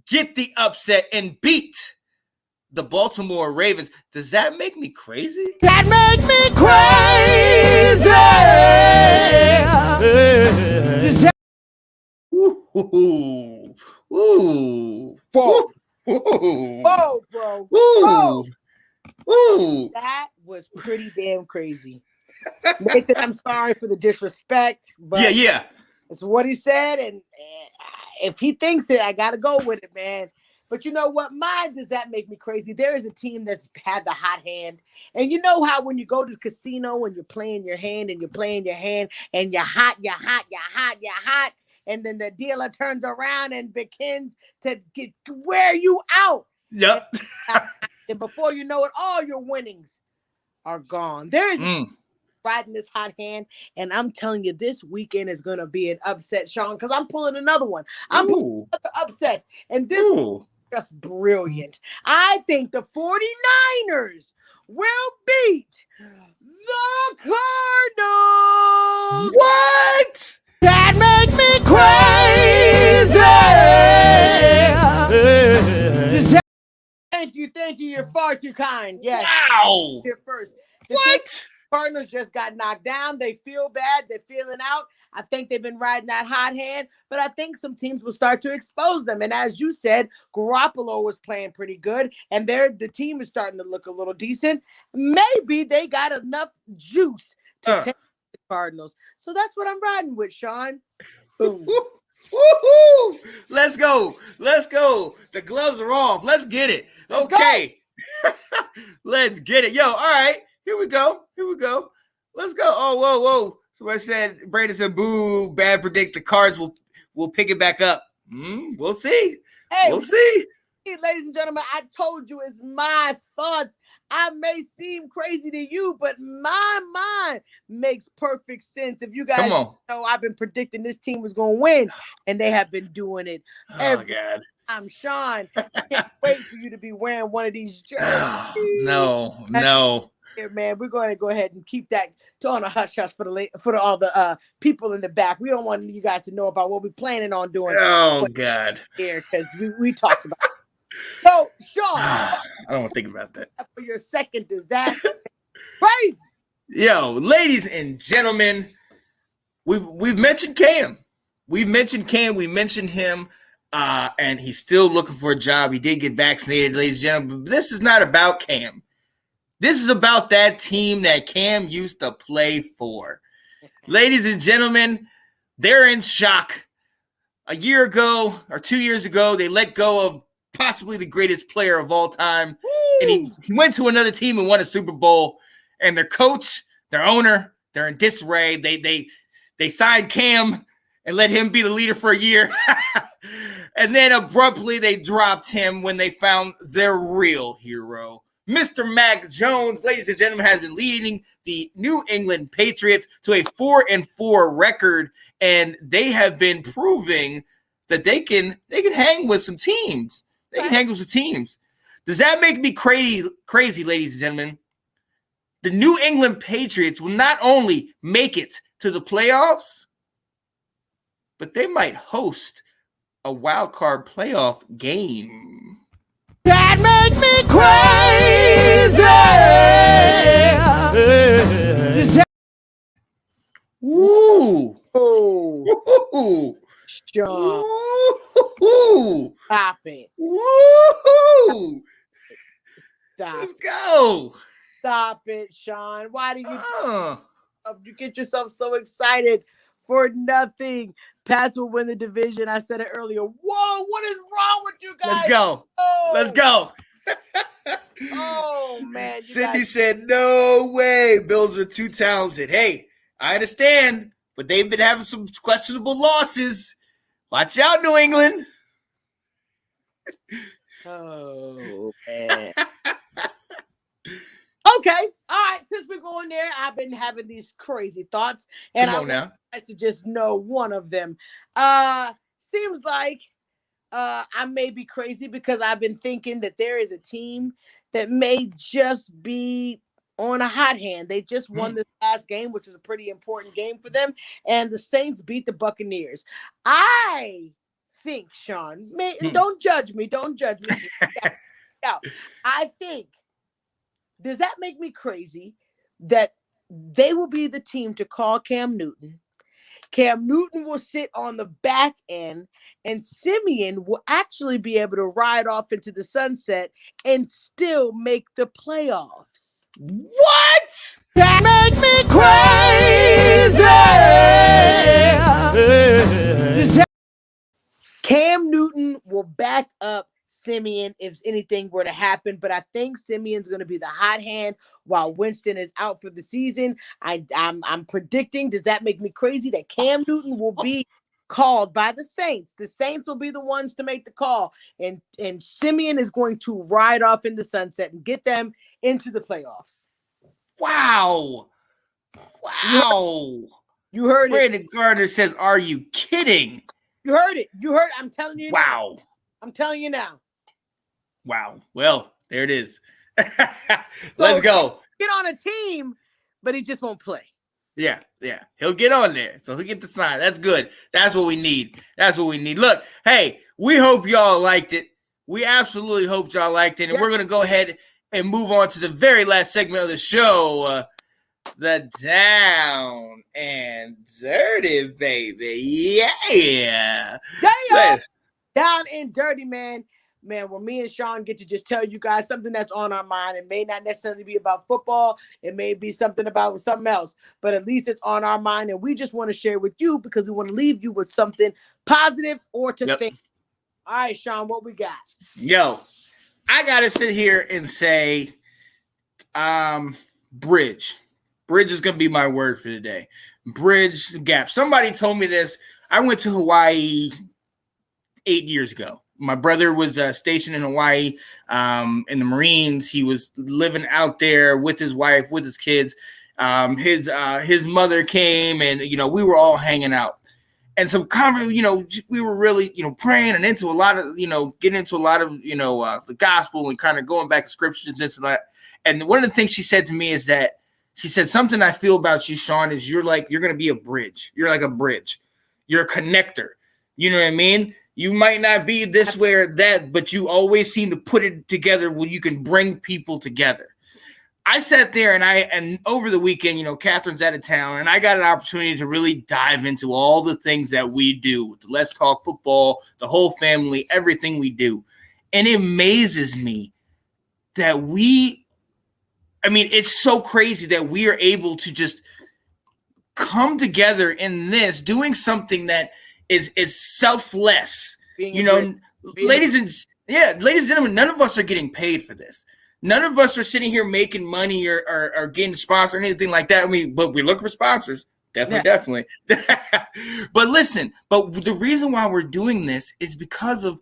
get the upset and beat the Baltimore Ravens. Does that make me crazy? That make me crazy. Ooh. Ooh. Whoa. Ooh. Whoa, bro. Ooh. Ooh. That was pretty damn crazy. Nathan, I'm sorry for the disrespect. But yeah. It's what he said, and if he thinks it, I gotta go with it, man. But you know what? Mine does that make me crazy. There is a team that's had the hot hand. And you know how when you go to the casino and you're playing your hand and you're playing your hand and you're hot, and then the dealer turns around and begins to wear you out. Yep. And before you know it, all your winnings are gone. There is a team riding this hot hand, and I'm telling you, this weekend is going to be an upset, Sean, because I'm pulling another one. I'm pulling another upset, and this is just brilliant. I think the 49ers will beat the Cardinals. What? That make me crazy. Thank you. You're far too kind. Yes. Wow. Here first. What? Cardinals just got knocked down. They feel bad. They're feeling out. I think they've been riding that hot hand, but I think some teams will start to expose them. And as you said, Garoppolo was playing pretty good, and the team is starting to look a little decent. Maybe they got enough juice to take the Cardinals. So that's what I'm riding with, Sean. Boom. Woohoo! Let's go. The gloves are off. Let's get it. Okay. Let's get it. Yo, all right. Here we go. Let's go. Oh, whoa. Somebody said, Brandon said, boo, bad predict the Cards will pick it back up. We'll see. We'll see. Ladies and gentlemen, I told you it's my thoughts. I may seem crazy to you, but my mind makes perfect sense. If you guys know, I've been predicting this team was going to win, and they have been doing it. Oh, God. I'm Sean. I can't wait for you to be wearing one of these jerseys. No. Here, man, we're going to go ahead and keep that on a hush hush for all the people in the back. We don't want you guys to know about what we're planning on doing. Oh, God. Here, because we talked about it. So, Sean, I don't want to think about that. For your second, is that crazy? Yo, ladies and gentlemen, we've mentioned Cam. We mentioned him, and he's still looking for a job. He did get vaccinated, ladies and gentlemen. But this is not about Cam. This is about that team that Cam used to play for. Ladies and gentlemen, they're in shock. A year ago or 2 years ago, they let go of possibly the greatest player of all time. Woo! And he went to another team and won a Super Bowl. And their coach, their owner, they're in disarray. They signed Cam and let him be the leader for a year. And then abruptly they dropped him when they found their real hero. Mr. Mac Jones, ladies and gentlemen, has been leading the New England Patriots to a 4-4 record, and they have been proving that they can hang with some teams. Does that make me crazy, ladies and gentlemen? The New England Patriots will not only make it to the playoffs, but they might host a wild card playoff game. That make me crazy. Woo! Oh, Sean. Woo! Stop it. Woo! Stop. Let's go. Stop it, Sean. Why do you get yourself so excited for nothing? Pats will win the division. I said it earlier. Whoa, what is wrong with you guys? Let's go. Oh. Let's go. Oh, man. Cindy said, no way. Bills are too talented. Hey, I understand, but they've been having some questionable losses. Watch out, New England. Oh, man. Okay. All right. Since we're going there, I've been having these crazy thoughts, and I want you guys to just know one of them. Seems like I may be crazy because I've been thinking that there is a team that may just be on a hot hand. They just won this last game, which is a pretty important game for them, and the Saints beat the Buccaneers. I think, Sean, don't judge me. I think, does that make me crazy that they will be the team to call Cam Newton? Cam Newton will sit on the back end, and Simeon will actually be able to ride off into the sunset and still make the playoffs. What? That make me crazy. Cam Newton will back up Simeon if anything were to happen, but I think Simeon's going to be the hot hand while Winston is out for the season. I'm predicting. Does that make me crazy that Cam Newton will be called by the Saints? The Saints will be the ones to make the call, and Simeon is going to ride off in the sunset and get them into the playoffs. Wow. You heard it. Brandon Gardner says, "Are you kidding?" You heard it. You heard. I'm telling you. Wow. Now. I'm telling you now. Wow. Well, there it is. Let's go. Get on a team, but he just won't play. Yeah. He'll get on there. So he'll get the sign. That's good. That's what we need. Look, hey, we hope y'all liked it. We absolutely hope y'all liked it. And we're going to go ahead and move on to the very last segment of the show. The Down and Dirty, baby. Yeah. Down and Dirty, man. Man, when me and Sean get to just tell you guys something that's on our mind, it may not necessarily be about football. It may be something about something else, but at least it's on our mind. And we just want to share with you because we want to leave you with something positive or to think. All right, Sean, what we got? Yo, I got to sit here and say bridge. Bridge is going to be my word for today. Bridge gap. Somebody told me this. I went to Hawaii 8 years ago. My brother was stationed in Hawaii in the Marines. He was living out there with his wife, with his kids. His mother came, and we were all hanging out. And some we were really praying and into a lot of getting into a lot of the gospel and kind of going back to scriptures and this and that. And one of the things she said to me is that she said, something I feel about you, Sean, is you're going to be a bridge. You're like a bridge. You're a connector. You know what I mean? You might not be this way or that, but you always seem to put it together where you can bring people together. I sat there and over the weekend, Catherine's out of town, and I got an opportunity to really dive into all the things that we do with the Let's Talk Football, the whole family, everything we do. And it amazes me that it's so crazy that we are able to just come together in this, doing something that is selfless. Ladies and gentlemen, none of us are getting paid for this. None of us are sitting here making money or getting sponsors or anything like that. But we look for sponsors. Definitely. But listen, the reason why we're doing this is because of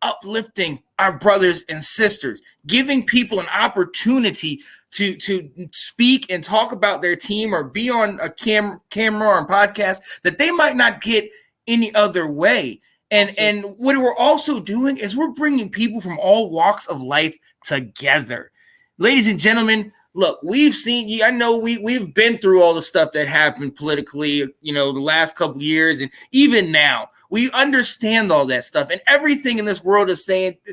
uplifting our brothers and sisters, giving people an opportunity to speak and talk about their team or be on a camera or a podcast that they might not get any other way. And what we're also doing is we're bringing people from all walks of life together. Ladies and gentlemen, look, we've seen, I know we've been through all the stuff that happened politically, the last couple of years, and even now we understand all that stuff, and everything in this world is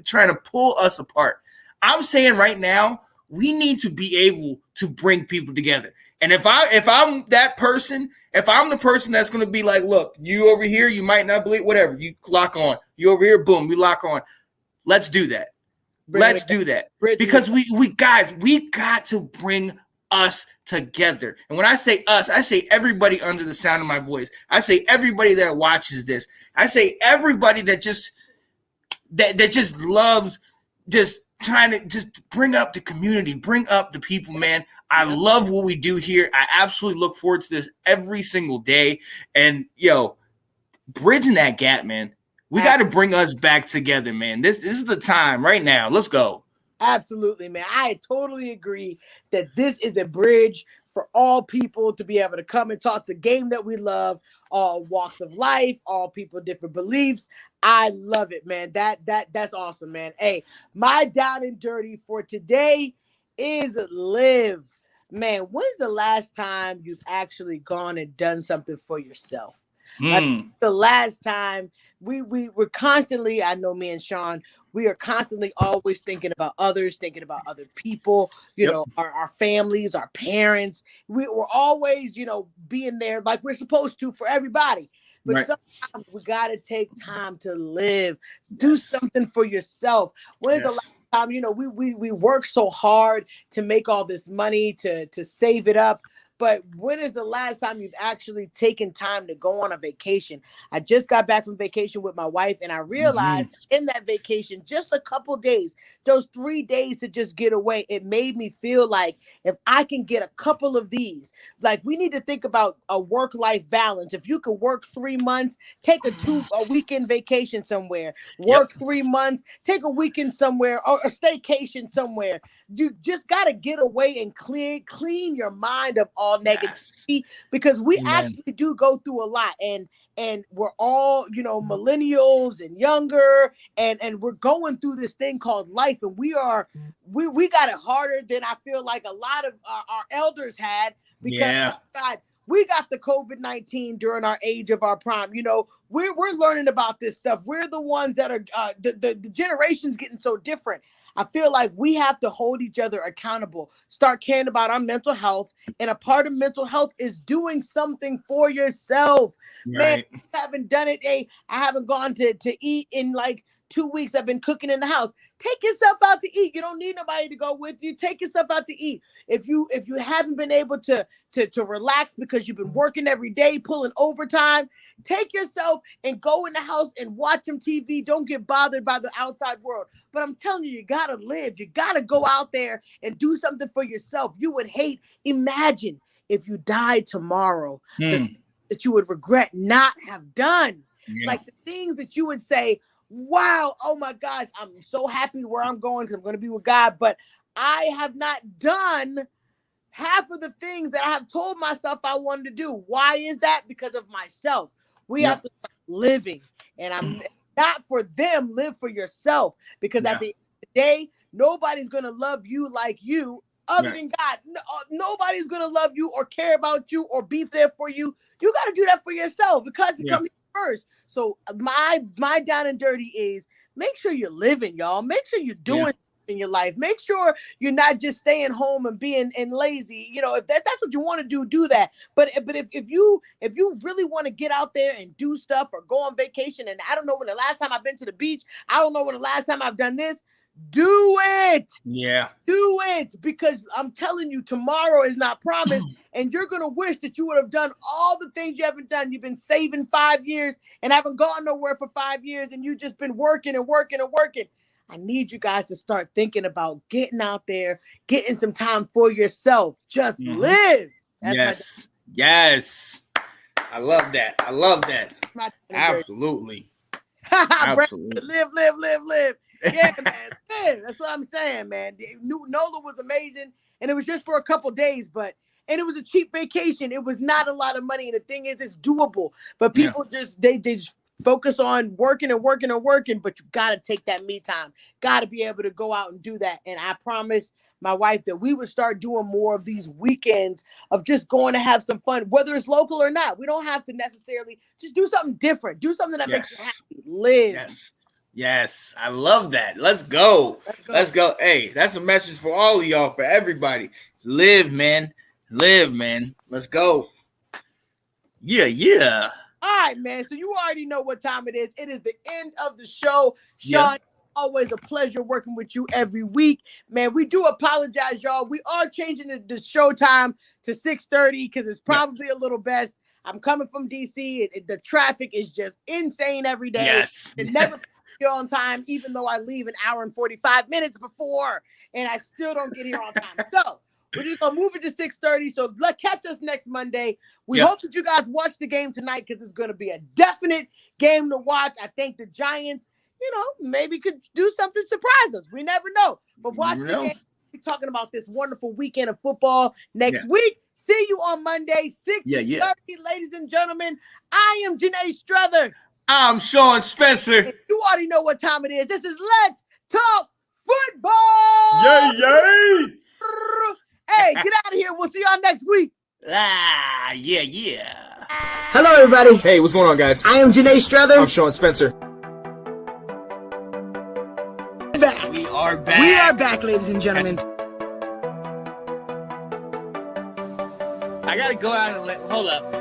trying to pull us apart. I'm saying right now, we need to be able to bring people together. And if I'm that person, if I'm the person that's going to be like, look, you over here, you might not believe, whatever, you lock on. You over here, boom, we lock on. Let's do that. Let's do that. Because we got to bring us together. And when I say us, I say everybody under the sound of my voice. I say everybody that watches this. I say everybody that just loves just trying to just bring up the community, bring up the people, man. I love what we do here. I absolutely look forward to this every single day. And bridging that gap, man. We got to bring us back together, man. This is the time right now. Let's go. Absolutely, man. I totally agree that this is a bridge for all people to be able to come and talk the game that we love, all walks of life, all people, different beliefs. I love it, man. That's awesome, man. Hey, my down and dirty for today is live. Man, when's the last time you've actually gone and done something for yourself? Like the last time we're constantly, I know me and Sean, we are constantly always thinking about others, thinking about other people, our families, our parents. We're always, being there like we're supposed to for everybody. But sometimes we got to take time to live, do something for yourself. When's the last You know, we work so hard to make all this money to save it up. But when is the last time you've actually taken time to go on a vacation? I just got back from vacation with my wife, and I realized in that vacation, just a couple days, those 3 days to just get away, it made me feel like if I can get a couple of these, like we need to think about a work-life balance. If you could work 3 months, take a weekend vacation somewhere, work 3 months, take a weekend somewhere, or a staycation somewhere. You just got to get away and clean your mind of all negativity, because we actually do go through a lot, and we're all, you know, millennials and younger, and we're going through this thing called life, and we got it harder than I feel like a lot of our elders had, because we got the COVID-19 during our age of our prime. You know, we're learning about this stuff. We're the ones that are the generation's getting so different. I feel like we have to hold each other accountable, start caring about our mental health. And a part of mental health is doing something for yourself. Man, I haven't done it. I haven't gone to eat in like 2 weeks. I've been cooking in the house. Take yourself out to eat. You don't need nobody to go with you. Take yourself out to eat. If you haven't been able to relax because you've been working every day, pulling overtime, take yourself and go in the house and watch some TV. Don't get bothered by the outside world. But I'm telling you, you got to live. You got to go out there and do something for yourself. You would imagine if you died tomorrow, that you would regret not have done. Like the things that you would say, wow, oh my gosh, I'm so happy where I'm going because I'm going to be with God, but I have not done half of the things that I have told myself I wanted to do. Why is that? Because of myself. We have to start living, and I'm not for them, live for yourself, because at the end of the day, nobody's going to love you like you other than God. Nobody's going to love you or care about you or be there for you. You got to do that for yourself, because it comes first. So my down and dirty is make sure you're living, y'all. Make sure you're doing in your life. Make sure you're not just staying home and being lazy. You know, if that's what you want to do that. But if you really want to get out there and do stuff or go on vacation, and I don't know when the last time I've been to the beach, I don't know when the last time I've done this, do it. Do it, because I'm telling you, tomorrow is not promised, and you're gonna wish that you would have done all the things you haven't done. You've been saving 5 years and haven't gone nowhere for 5 years, and you've just been working and working and working. I need you guys to start thinking about getting out there, getting some time for yourself. Just live. That's yes. I love that. Absolutely. Absolutely. Live. Yeah, man. That's what I'm saying, man. NOLA was amazing, and it was just for a couple days, and it was a cheap vacation. It was not a lot of money, and the thing is, it's doable. But people just focus on working, but you got to take that me time. Got to be able to go out and do that. And I promised my wife that we would start doing more of these weekends of just going to have some fun, whether it's local or not. We don't have to necessarily just do something different. Do something that makes you happy. Live. Yes, I love that. Let's go. Hey, that's a message for all of y'all, for everybody. Live, man. Let's go. Yeah. All right, man. So you already know what time it is. It is the end of the show. Sean, always a pleasure working with you every week. Man, we do apologize, y'all. We are changing the show time to 6:30 because it's probably a little best. I'm coming from DC. The traffic is just insane every day. Yes. It never here on time, even though I leave an hour and 45 minutes before, and I still don't get here on time. So we're just gonna move it to 6:30. So catch us next Monday. We hope that you guys watch the game tonight, because it's gonna be a definite game to watch. I think the Giants, maybe could do something, surprise us. We never know. But watch the game. We're talking about this wonderful weekend of football next week. See you on Monday, 6:30, ladies and gentlemen. I am Janae Struther. I'm Sean Spencer. And you already know what time it is. This is Let's Talk Football. Yay! Hey, get out of here. We'll see y'all next week. Yeah. Hello, everybody. Hey, what's going on, guys? I am Janae Struther. I'm Sean Spencer. We are back, ladies and gentlemen. I gotta go out and hold up.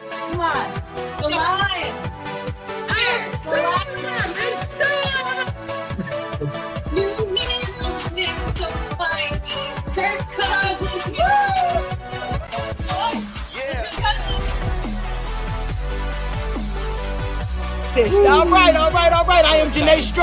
Come on. The line. The line. this. All right. I am Janae Struthers.